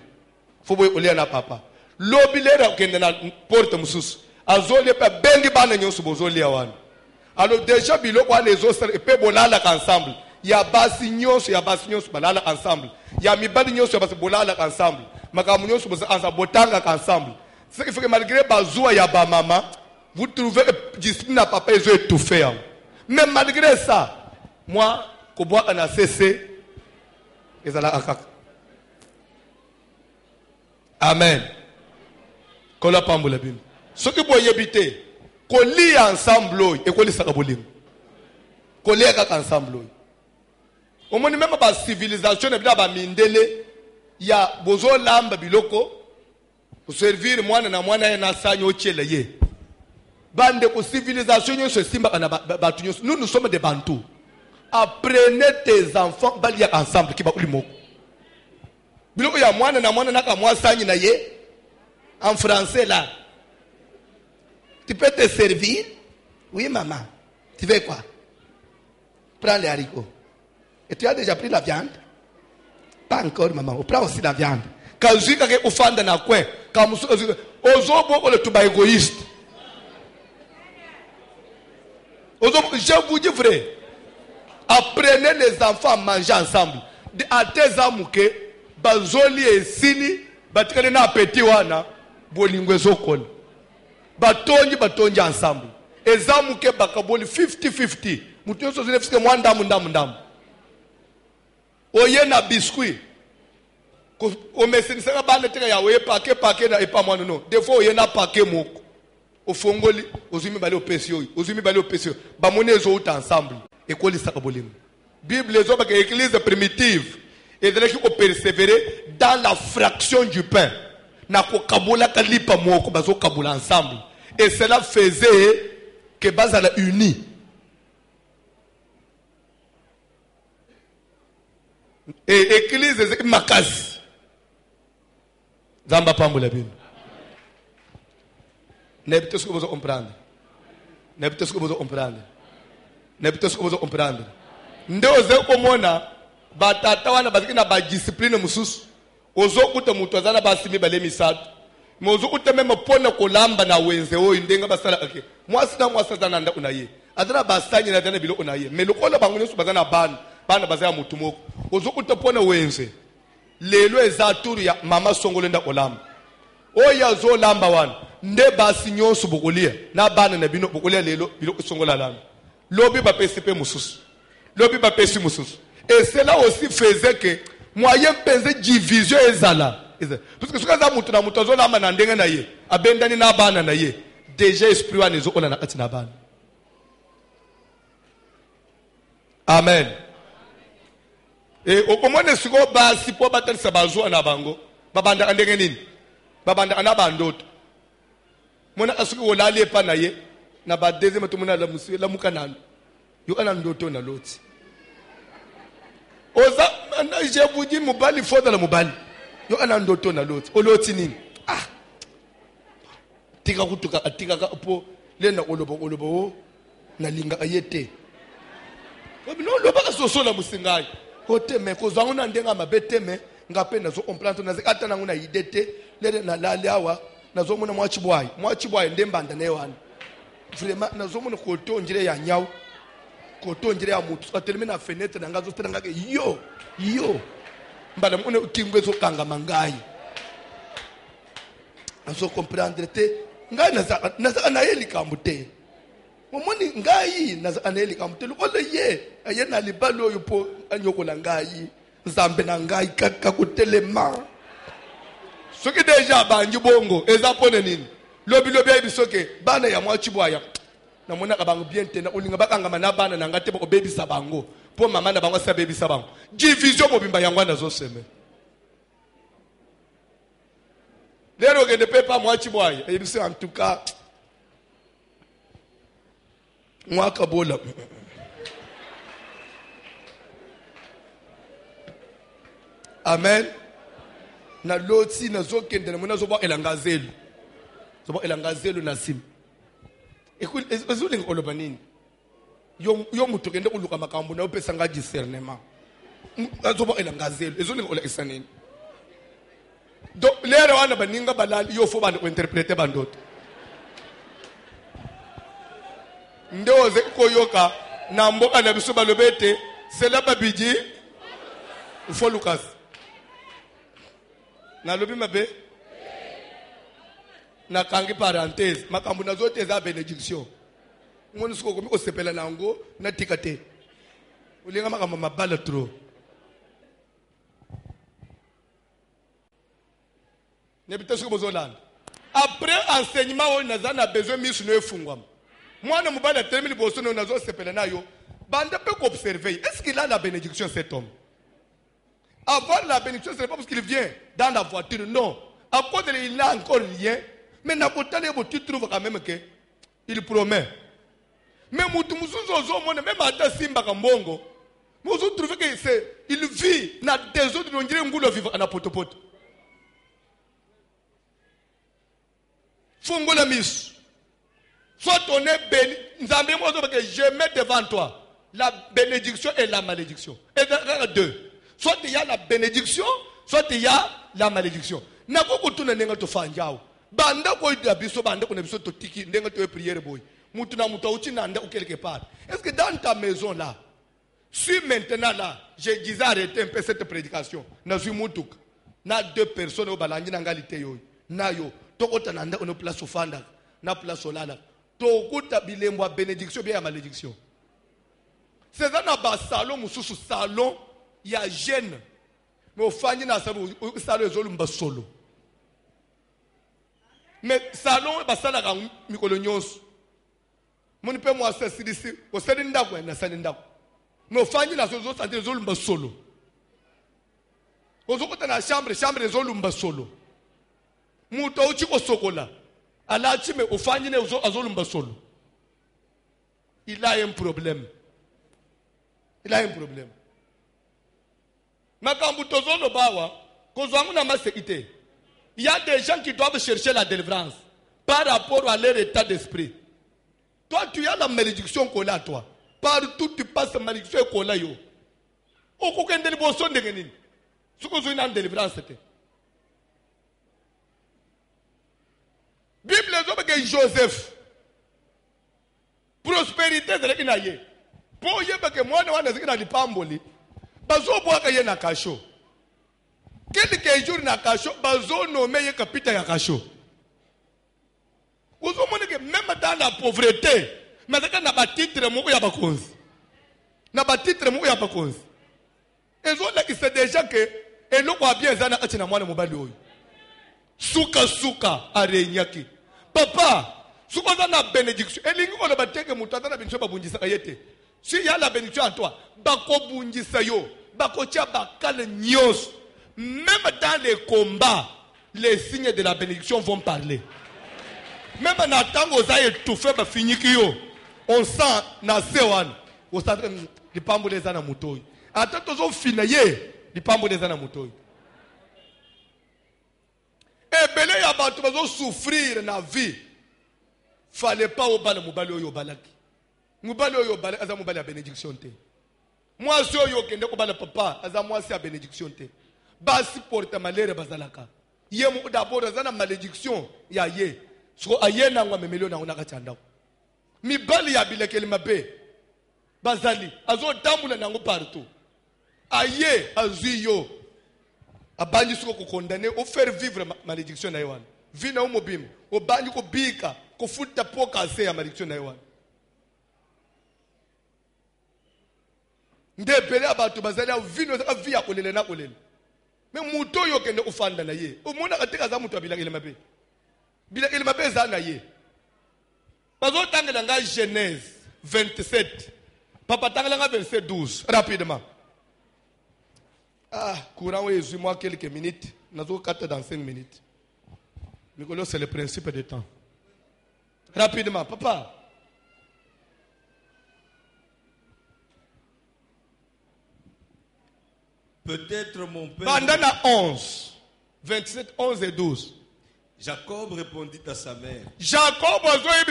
Faut boy ko lié na papa. Lobi lere kende na porte mususu. Azo lié pa bengi bana nyonso bozo lié wana. Alors déjà biloko wana ezo pe bolala ensemble. Ya basi nyonso balala ensemble. Ya mibali nyonso ya basi bolala ensemble. Makamu nyonso boza ensemble botanga ensemble. Ce qui fait que malgré bazoua ya ba maman, vous trouvez discipline à papa ezo étouffé. Mais malgré ça, moi ko boa na cessé ezala akaka. Amen. Kola pambula bim. Ce qui boye bité ko li ensemble et ko li sakabolim. Ko li akaka ensemble. Au moins même pas civilisation ne bla ba mindele ya bozo lamba biloko pour servir mwana na mwana na sanyo chele ye. Bande ko civilisation yo se simba na batu nyos. Nous sommes des bantous. Apprenez tes enfants balia ensemble ki ba ulimoko. Biloko ya mwana na ka mwa sanyi na ye en français là. Tu peux te servir? Oui maman. Tu veux quoi? Prends les haricots. Et tu as déjà pris la viande? Pas encore, maman. On prend aussi la viande. Quand je dis que tu fais dans coin, quand je suis égoïste. Je vous dis vrai. Apprenez les enfants à manger ensemble. À tes amours que bazoli et sini, batikane na appétit wana, bolingwe zokol. Batonji ensemble. Les amours que bakaboli 50-50. Mutu yoso zine fiske mwanda ndamu. Oye na biscuit. O mesinisa bana teka ya oye pake na epa mwana no. Des fois oye na pake moko. O fongoli ozumi bale opesio. Ba monezo uta ensemble. Ekoli sakabolim. Bible zo ba que église primitive et de qui persévérer dans la fraction du pain. Na ko kabola kalipa moko bazo kabola ensemble. Et cela faisait que bazala uni. Et église est makazi. Zamba pambula bino. Nebite ce que vous comprendre. Nebite ce que vous comprendre. Nebite ce que vous comprendre. Ndoze komona batata wana baziki na ba discipline mususu. Ozo kuta mutu azana basimi bale misatu. Mozo kuta meme pona kolamba na wenze oyo ndenga basala ake. Mwasa zana nda unaye. Azana basanyi na dana bilo unaye. Melokola bangunyo su bazana bana bazaya mutu moko. Ozo kuta pona wenze. Lelo ezaturu ya mama songolo nda kolamba. Oya zo lamba wana. Nde basi nyonso bokolia. Na bana na bino bokolia lelo bilo songola lamba. Lobi ba PCP mususu. Lobi ba pesi mususu. Et cela aussi faisait que moyen penser division ezala. Parce que ce que ça mutu na mutu zo lamba na ndenga na ye. Abendani na bana na ye. Déjà esprit wana zo ona na kati na bana. Amen. Et au moment de ce qu'on va si pour battre sa bazo na bango. Babanda ndenge nini? Babanda na bandoto. Mona asuki olali pa na ye. Na ba deuxième to mona la musu la mukanana. Yo ana ndoto na loti. Oza je vous dis mobali foda la mobali. Yo ana ndoto na loti. Oloti nini? Ah. Tika kutuka atika ka po lena olobo na linga ayete. No loba ka soso na musingai. Kote me ko zangu na ndenga mabeteme ngapenda zo comprendre na zikata na nguna idete lele na lale awa na zo muna mwachibwai ndembanda ne wana. Vraiment na zo muna koto njire ya nyau. Koto njire ya mutu ateleme na fenêtre na ngazo tena ngake yo mbala mune kingwe zo kanga mangai. Na zo comprendre te ngai na yeli kambute. Momoni ngai na aneli kamtelu ole ye ayena libalo yo po anyokola ngai nzambe na ngai kaka kutelema soki deja banji bongo ezapone nini lobi ayibisoke bana ya mwachibwaya na mona ka bango bien tena olinga bakanga na bana na ngate bako baby sabango po mama na bango sa baby sabango division mobimba yango na zo seme lero ke de pepa mwachibwaya ayibise en tout cas mwaka bola amen na loti na zokende na mona zoba elangazelu na sim ezulinga oloba nini yo mutu kende kuluka makambo na opesa nga discernement zoba elangazelu ezulinga ola isanini donc lero wana baninga balali yo fo bana interpréter bandoto ndoze koyoka na mboka na biso balobete sela babiji ufo Lucas na lobi mabe na kangi parenthèse makambo na zote za benediction ngoni siko komi osepela nango na tikate ulinga makambo mabala trop ne bitesiko bozolanda après enseignement on a besoin misu no efungwa mwana mubala termine boso no nazo sepela nayo bande peut observer est-ce qu'il a la bénédiction cet homme avoir la bénédiction c'est pas parce qu'il vient dans la voiture non à cause de il n'a encore rien mais n'a pas tellement tu trouves quand même que il promet mais mutu musuzo mona même ata simba kambongo musu trouve que c'est il vit na des autres on dirait ngulo vivre na potopoto fungo la mise soit on est béni nzambe mo que je mets devant toi la bénédiction et la malédiction et deux soit il y a la bénédiction soit il y a la malédiction na ko kutuna nenga to fanjao banda ko ida biso banda ko biso to tiki ndenga to prière boy mutu na mutu uchi nanda ou quelque part est-ce que dans ta maison là si maintenant là je disais arrêter un peu cette prédication na suis mutuk na deux personnes au balangi na ngalité yo na yo to ko tananda on place ofanda na place olala to kuta bilembo bénédiction bien malédiction c'est ça na ba salon mususu salon ya jeune mais ofandi na sabu salon ezolumba solo mais salon basala ka mikolo nyonso moni pe mo asasirisi o sali ndako na sali ndako mais ofandi na zo santé ezolumba solo ozokota na chambre ezolumba solo muto uchi ko sokola ala chime ofandi ne azolumba solo il a un problème makambu tozolo bawa kozwangu na masekite. Il y a des gens qui doivent chercher la délivrance par rapport à leur état d'esprit. Toi, tu as la malédiction qu'on a, toi. Partout, tu passes la malédiction qu'on a, yo. Aucun délivrance de Génin. Ce que j'ai une délivrance, c'était. Bible, les hommes que Joseph. Prospérité, c'est ce qu'il y a. Pour y avoir que moi, je suis dans le pamboli. Bazo bois que y a na cacho. Quelques jours na cacho, bazo nommé y capita ya cacho. Vous avez que même dans la pauvreté, mais quand on a pas titre, moi y a pas cause. Na pas titre, moi y a pas cause. Et zo là qui c'est déjà que et l'on voit bien zana atina mwana mobali oyo. Suka arenyaki. Papa, suka zana bénédiction. Et lingi ko ba teke mutu atana bénédiction ba bundisa kayete. Si y a la bénédiction en toi, bako bundisa yo, bako tia bakale nyos. Même dans les combats, les signes de la bénédiction vont parler. Même en attendant aux aïeux tout fait, on sent na sewan. On sent les pambos des anamoutouilles. Attends, on finit les pambos des anamoutouilles. Et belé ya batu bazo souffrir na vie. Fallait pas au bal mobali oyo balaki. Mobali oyo balaki aza mobali ya bénédiction te. Moi si oyo kende ko bala papa aza moi si ya bénédiction te. Basi porte malere bazalaka. Ye mu d'abord azana malédiction ya ye. So aye na ngwa memelo na unaka chanda. Mi bali ya bilekeli mabe. Bazali azo tambula nango partout. Aye azuyo. Abandi suko ko condamner au faire vivre malédiction na yewan. Vina umobim, obanyi ko bika, ko futa poka se ya malédiction na yewan. ndebele abantu bazali avino saka via kolele na kolele me muto yo kende ufanda na ye umona katika za muto abilakile mabe bilakile mabe za na ye bazo tangela nga Genèse 27 papa tangela nga verset 12 rapidement courant Jésus moi quelques minutes nazo kata dans 5 minutes Nicolas c'est le principe de temps rapidement papa. Peut-être mon père. Pendant 11, 27, 11 et 12. Jacob répondit à sa mère. Jacob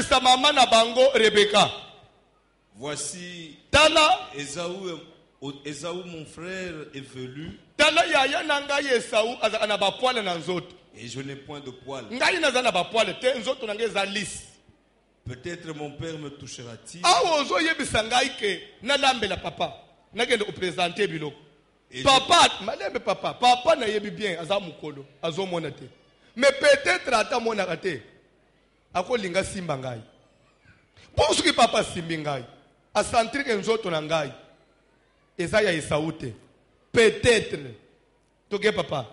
sa maman na bango Rebecca. Voici Tala Ésaü mon frère est velu. Tala yaya nanga Ésaü azana ba poil na nzoto. Et je n'ai point de poil. Ngai nazana ba poil te nzoto nanga za lisse. Peut-être mon père me touchera-t-il. Ozo yebisa ngai ke na lambela papa. Na kende présenter biloko. Papa, madame papa na yebi bien aza mukolo azo mona te. Mais peut-être ata mona kate. Ako linga simba ngai. Pour ce que papa simbi ngai, a sentir que nzoto na ngai. Eza ya Ésaü te. Peut-être. Toke papa.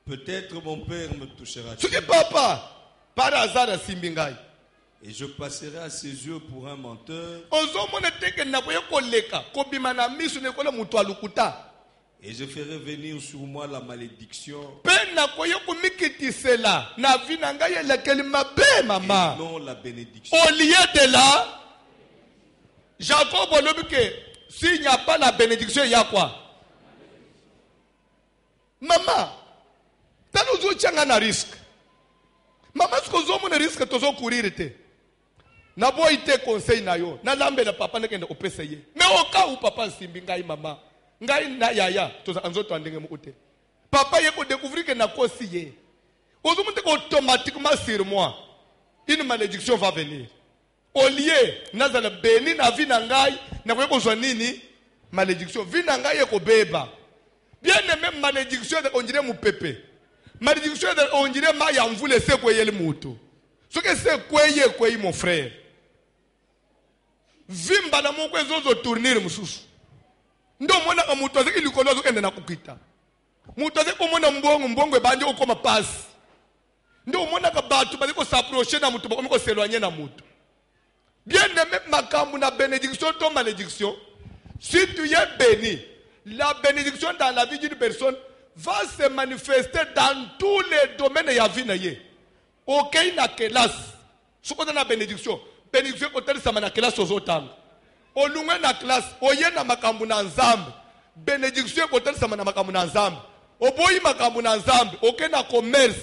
Peut-être mon père me touchera-t-il. Ce que papa par hasard simbi ngai. Et je passerai à ses yeux pour un menteur. Et je ferai venir sur moi la malédiction. Et non la bénédiction. Au lieu de là, Jacob a dit que s'il n'y a pas la bénédiction, il y a quoi? Maman, tu as un risque. Maman, ce que tu as un risque, tu as courir. Na boy te conseil na yo na lambe na papa na kende opesa ye mais oka u papa simbi ngai mama ngai na yaya to anzoto andenge mu ute papa ye ko découvrir que na kosi ye ozomunte automatiquement sur moi une malédiction va venir au lieu nazala béni na vie na ngai na ko zo nini malédiction vie na ngai ko beba bien aimé malédiction de on dirait mu pepe malédiction de on dirait ma ya mvule se ko yele mutu ce que c'est quoi mon frère vimba na moko ezozo tourner mususu ndo mona ka mutu azeki likolo azokende na kukita mutu azeki komona mbongo ebanje okoma passe ndo mona ka batu baziko s'approcher na mutu bakomi ko s'éloigner na mutu bien aimé makambu na bénédiction to malédiction si tu es béni la bénédiction dans la vie d'une personne va se manifester dans tous les domaines ya vie na ye okay na classe suko na bénédiction bénédiction ko tali sama na classe ozotanga olungwe na classe oye na makambu na nzambe bénédiction ko tali sama na makambu na nzambe oboyi makambu na nzambe okay na commerce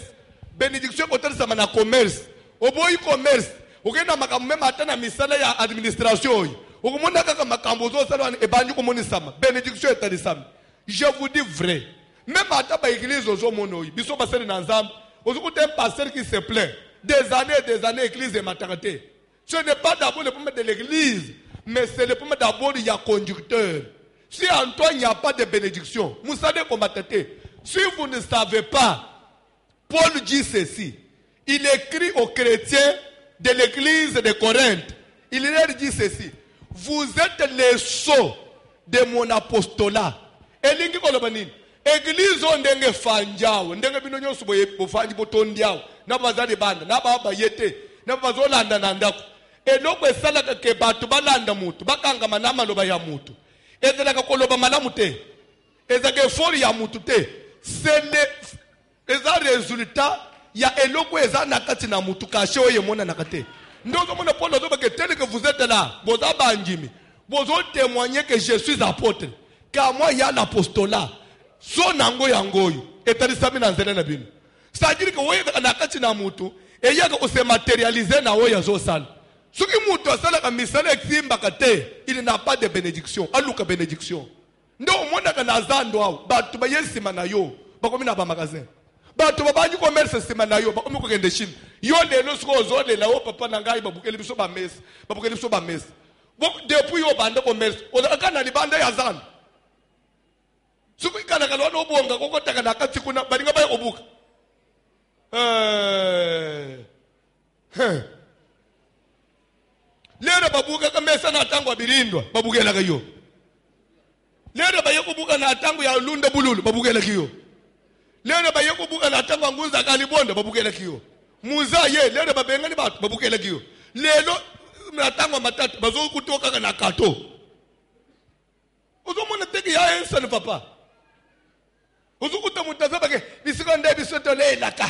bénédiction ko tali sama na commerce oboyi commerce okay na makambu mema ata na misala ya administration okumona kaka makambu ozosala ebanji komonisama bénédiction etali sama je vous dis vrai même ata ba église ozomona oyi biso basali na nzambe aujourd'hui un pasteur qui se plaint des années église de maternité. Ce n'est pas d'abord le problème de l'église, mais c'est le problème d'abord il y a conducteur. Si en toi il n'y a pas de bénédiction, vous savez comment t'es. Si vous ne savez pas, Paul dit ceci. Il écrit aux chrétiens de l'église de Corinthe. Il leur dit ceci. Vous êtes les sceaux de mon apostolat. Et l'ingi kolobanini. Église on ndenge fanjao ndenge bino nyonso bofanji botondiao na bazali banda na baba yete na bazolanda na ndako eloko esalaka ke bato balanda mutu bakanga manama loba ya mutu ezalaka koloba malamu te ezaka effort ya mutu te c'est le résultat ya eloko eza na kati na mutu kashe oye mona na kate ndoko mona Paul ozoba ke tel que vous êtes là boza banjimi bozo témoigner que je suis apôtre car moi il y a l'apostolat so nango yangoyo etalisami na nzela na bino c'est-à-dire que oye na kati na mutu eyaka o se matérialiser na oya zo sala soki mutu asala ka misala ekimba kate il n'a pas de bénédiction aluka bénédiction ndo mona kana zando awo batu ba yesima na yo bakomi na ba magasin batu babanyi commerce sima na yo bakomi ko kende Chine yo lelo siko ozole la o papa na ngai babukeli biso ba messe babukeli biso ba messe depuis yo bande commerce ozakana libanda ya zando suku kana kana no bonga kokota kana katsikuna balinga baye obuka lero babuka kamesa na tango abirindwa babukela kayo lero bayekubuka na tango ya lunda bululu babukela kiyo lero bayekubuka na tango ngunza kalibonda babukela kiyo muza ye lero babengani bathu babukela kiyo lelo na tango matatu bazokutoka na kato uzomona teki ya ensa papa uzukuta mutaza ke bisiko nde bisotolela ka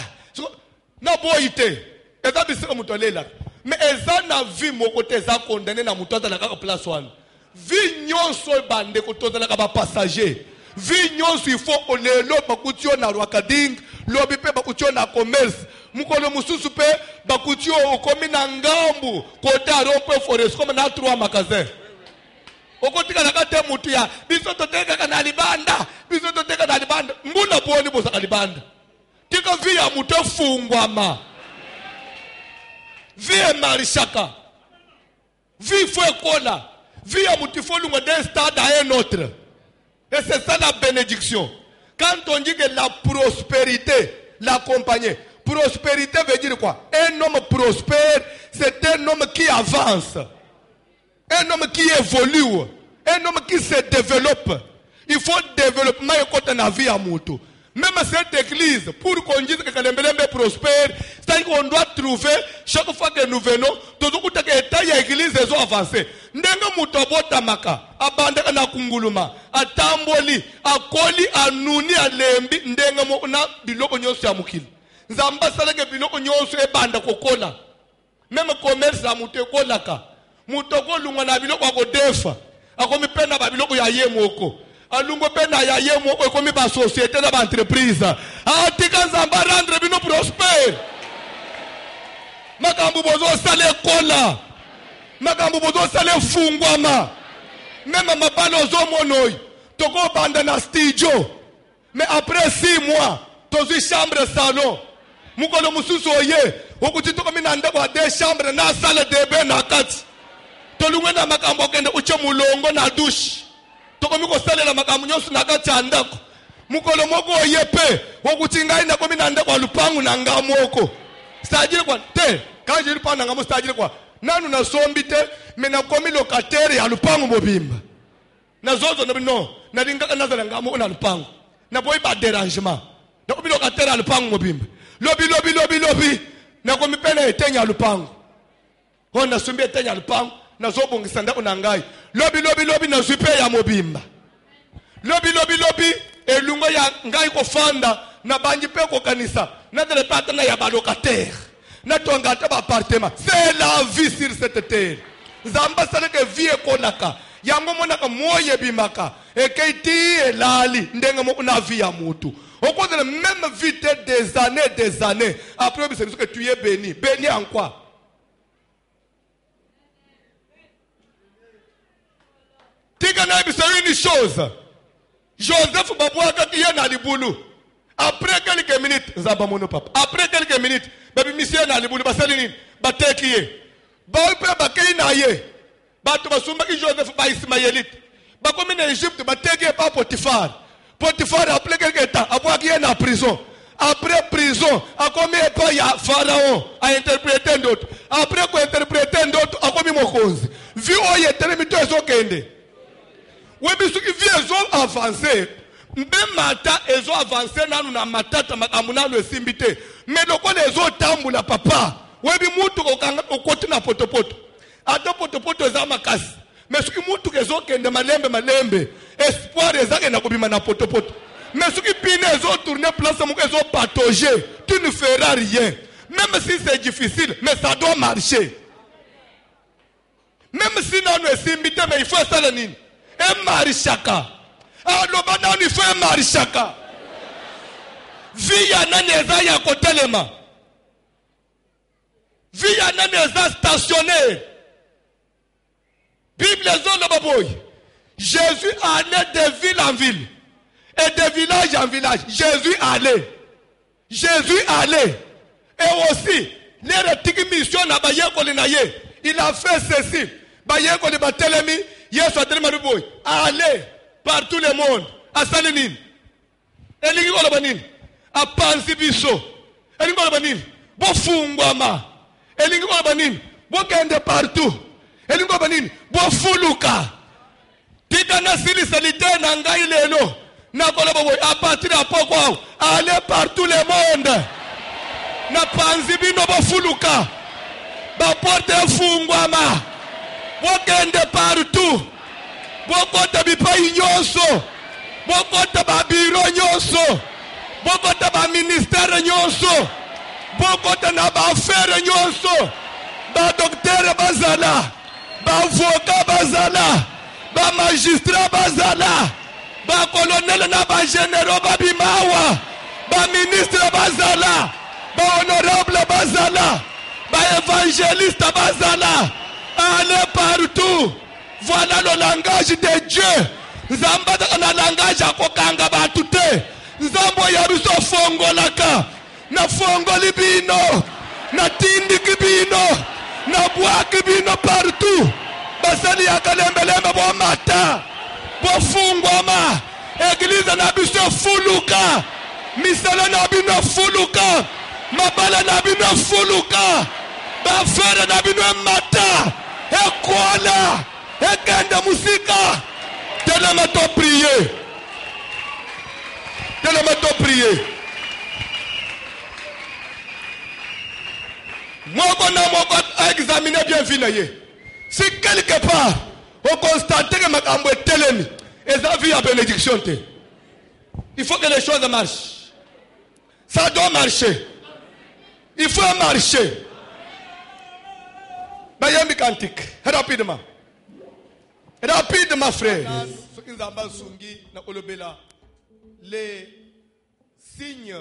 na boite eza bisiko mutolela mais eza na vie moko te eza condamné na mutu azalaka ka place wana vie nyonso bande kotozalaka ba passager vie nyonso il faut olelo bakuti yo na rwakading lobi pe bakuti yo na commerce mukolo mususu pe bakuti yo okomi na ngambu kote arompe forest comme na 3 magasins okotika na kate mutu ya biso toteka na libanda biso toteka na libanda mbuna boni bosa libanda tika vie ya mutu fungwama vie marishaka vie faut kola vie ya mutu folungo d'un stade à un autre et c'est ça la bénédiction quand on dit que la prospérité l'accompagner prospérité veut dire quoi un homme prospère c'est un homme qui avance un homme qui évolue, un homme qui se développe. Il faut développement et côté dans la vie à Moutou. Même cette église, pour qu'on dise que Kalembelembe prospère, c'est-à-dire qu'on doit trouver, chaque fois que nous venons, tout le monde qui est l'église, ils ont avancé. Ndenga Moutobo Tamaka, Abandaka na Kunguluma, à Tamboli, à Koli, à Nouni, à Lembi, Ndenga Mokuna, Biloko Nyosu ya Mukili. Nzamba Salake Biloko Nyosu e Banda Kokola. Même commerce à Mouté Kolaka. Mutoko lunga na biloko akodefa akomi pena ba biloko ya ye moko alungo pena ya ye moko akomi ba société na ba entreprise atika nzamba rendre bino prospère makambu bozo sale kola makambu bozo sale fungwama même mabalo zo monoi toko banda na studio mais après 6 mois tozi chambre salon mukolo mususu oye okuti toko minanda kwa 2 chambres na salle de bain na kati tolungena makambo kende uche mulongo na douche toko miko salela makambo nyonso na kati andako mukolo moko oyepe wokutinga ina komi na ndako lupangu na ngamoko c'est-à-dire quoi te quand je parle na ngamo c'est-à-dire quoi nanu na sombite mais na komi locataire ya lupangu mobimba na zozo no na linga na zala ngamo na lupangu na boy ba dérangement na komi locataire ya lupangu mobimba lobi na komi pena etenya lupangu ona sombi etenya lupangu na zobongisa ndako na ngai lobi na zupe ya mobimba lobi elungo ya ngai ko fanda na banji pe ko kanisa na de pata na ya balocataire na tonga ta ba appartement c'est la vie sur cette terre zamba sala ke vie konaka yango monaka moye bimaka ekeiti elali ndenga mo na vie ya mutu okoze la même vie des années après c'est que tu es béni en quoi? C'est une chose. Joseph Babouaka qui est dans le boulot. Après quelques minutes, après quelques minutes, baby monsieur na libulu basalini batekiye. Ba pe bakei na ye. Ba to basumba ki Joseph ba Ismaélite. Ba comme en Égypte batekiye pa Potiphar. Potiphar après quelques temps, aboua qui est en prison. Après prison, a commis pas ya Pharaon a interprété d'autres. Après qu'on interprété d'autres, a commis mon cause. Vu où il est terminé tout kende. Oui, mais ceux qui viennent ont avancé. Même matin, ils ont avancé dans la matata, makamuna le simbité. Mais le quoi les autres tambou na papa. Oui, mais moutou au côté na potopoto. Ado potopoto za makasi. Mais ceux qui moutou les autres kende malembe. Espoir les autres na kubima na potopoto. Mais ceux qui pinent les autres tourner place à mon ils ont pataugé. Tu ne feras rien. Même si c'est difficile, mais ça doit marcher. Même si non est simbité, mais il faut ça le nid. Un marishaka. Ah, le banane, il faut un marishaka. Via naneza ya kotelema. Via naneza stationné. Bible zone baboy. Jésus allait de ville en ville. Et de village en village. Jésus allait. Et aussi, les retiques missions na bayeko linaye. Il a fait ceci. Bayeko de batelemi. Yes, allez par tout le monde. À Salinine. Elingi Olabanin. À Pansibiso. Elingi Olabanin. Bofungwama. Elingi Olabanin. Bokende partout. elingo banini bofuluka tika na silisalite na ngai lelo na koloba boy à partir de poko aller partout le monde na panzi bino bofuluka ba porte fungwama bokende partout bokota bipai nyonso bokota ba biro nyonso bokota ba ministère nyonso bokota na ba affaire nyonso ba docteur bazala ba avocat bazala ba magistrat bazala ba colonel na ba généraux babimawa ba ministre bazala ba honorable bazala ba évangéliste bazala allez partout. Voilà le langage de Dieu. Nzamba na langage akokanga batu te. Nzambo ya biso fongolaka na fongoli bino na tindiki bino na bwaki bino partout. Basali ya kalembelembe bo mata bo fungwama église na biso fuluka misala na bino fuluka mabala na bino fuluka bafere na bino mata ekola ekende musika telema to prier moko na moko examiner bien vie. Si quelque part on constate que makambo est telemi et ça vit à bénédiction, il faut que les choses marchent. Ça doit marcher. Il faut marcher. Bayambi kantik rapidement. Rapidement frère. Les signes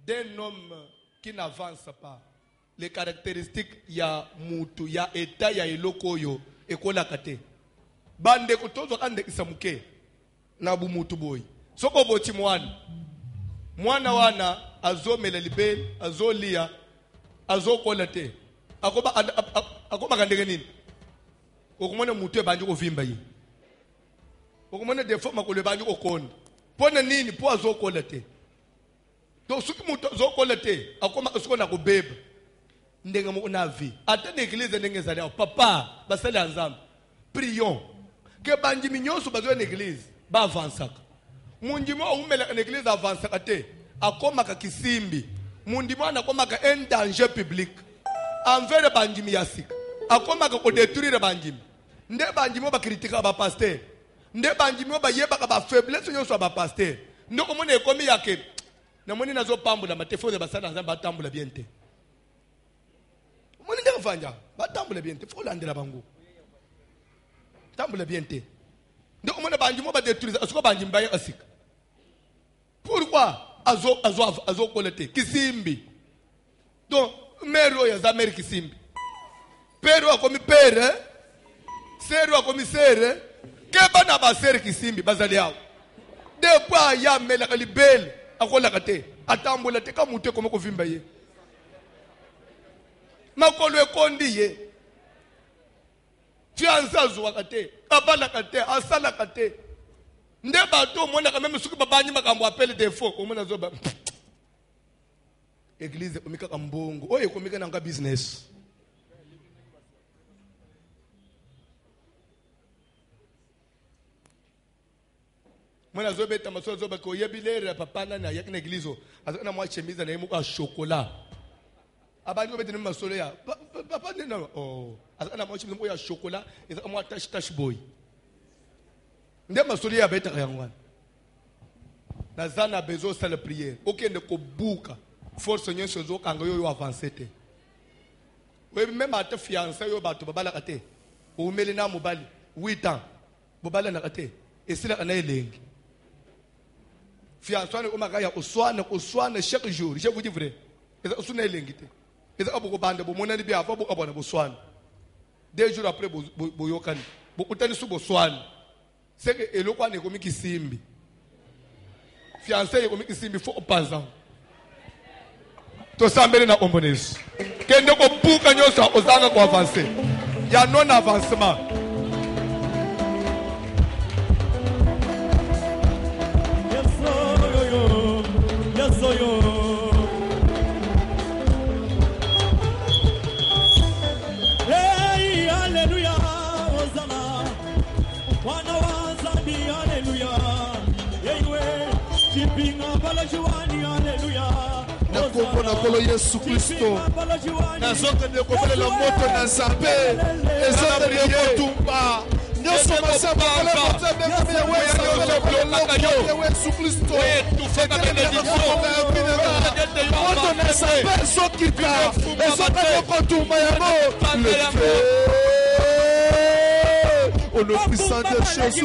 d'un homme qui n'avance pas. Les caractéristiques, il y a mutu, il y a état, il y a elokoyo, ekola kate. Bande kutozo kande kisamuke na bu mutu boy. Soko boti mwana wana azo melelibel, azo lia, azo kolate. Akoba kandege nini? Okumone mutu banjo ko vimba yi. Okumone defo makole banjo ko konde. Pona nini po azo kolate. Donc suki mutu azo kolate, akoma asukona ko beba. Ndenge mo na vie atene église ndenge zali papa basali ensemble prions que bandimi nyonso bazo na église ba avansaka mundimo umela na église avansaka te akomaka kisimbi mundimo anakomaka un danger public envers bandimi yasika akomaka ko détruire bandimi nde bandimi ba critiquer ba pasteur nde bandimi ba yebaka ba faiblesse nyonso ba pasteur ndoko mona ekomi yake na moni nazo pambula matefo de basala ensemble batambula bien te. Moni ndenge fanja batambula bien te folandela bango tambula bien te ndeko mona banji mo ba détruire asuko banji mbaye asika pourquoi azo kolete kisimbi donc mero ya zameri kisimbi pero akomi pere sero akomi sere keba na ba sere kisimbi bazali yao depuis ya mela kalibele akola kate atambula te ka mutu komo ko vimba ye makolo ekondi ye fianza zuwa kate abala kate asala kate nde bato mona quand même suki babanyi makambo appelle des faux omona zoba église omika kambongo oye komika nanga business mona zobeta maso zoba ko yebilere papa na yakina église azana mwa chemise na yemu ka chocolat abandi obetene masolo ya papa nena oh azana mwa chemise ya chocolat ezaka mwa tache boy nde masolo ya beta yangwana nazana bezo sala prière okende ko buka force nyonso zo kanga yo avancer te we même ata fiancé yo bato babala kate o meli na mobali 8 ans bobala na kate esila kana elengi fiancé ne omakaya oswana chaque jour je vous dis vrai eza osuna elengi te eza aboko bande bo monani bi ava bo abona bo swana 2 jours après bo yokani bo utani su bo swana c'est que eloko ane komi kisimbi fiancé ye komi kisimbi fo opazan to sambele na omboneso kende ko buka nyosa ozanga ko avancer ya non avancement Hey, na kombo na Nkolo Yesu Kristo nazokende kobelela moto na Nzambe ezokende kotumba nyonso masamba Yesu Kristo moto na Nzambe ezokita ezokende kotumba yango au nom puissant de Jésus.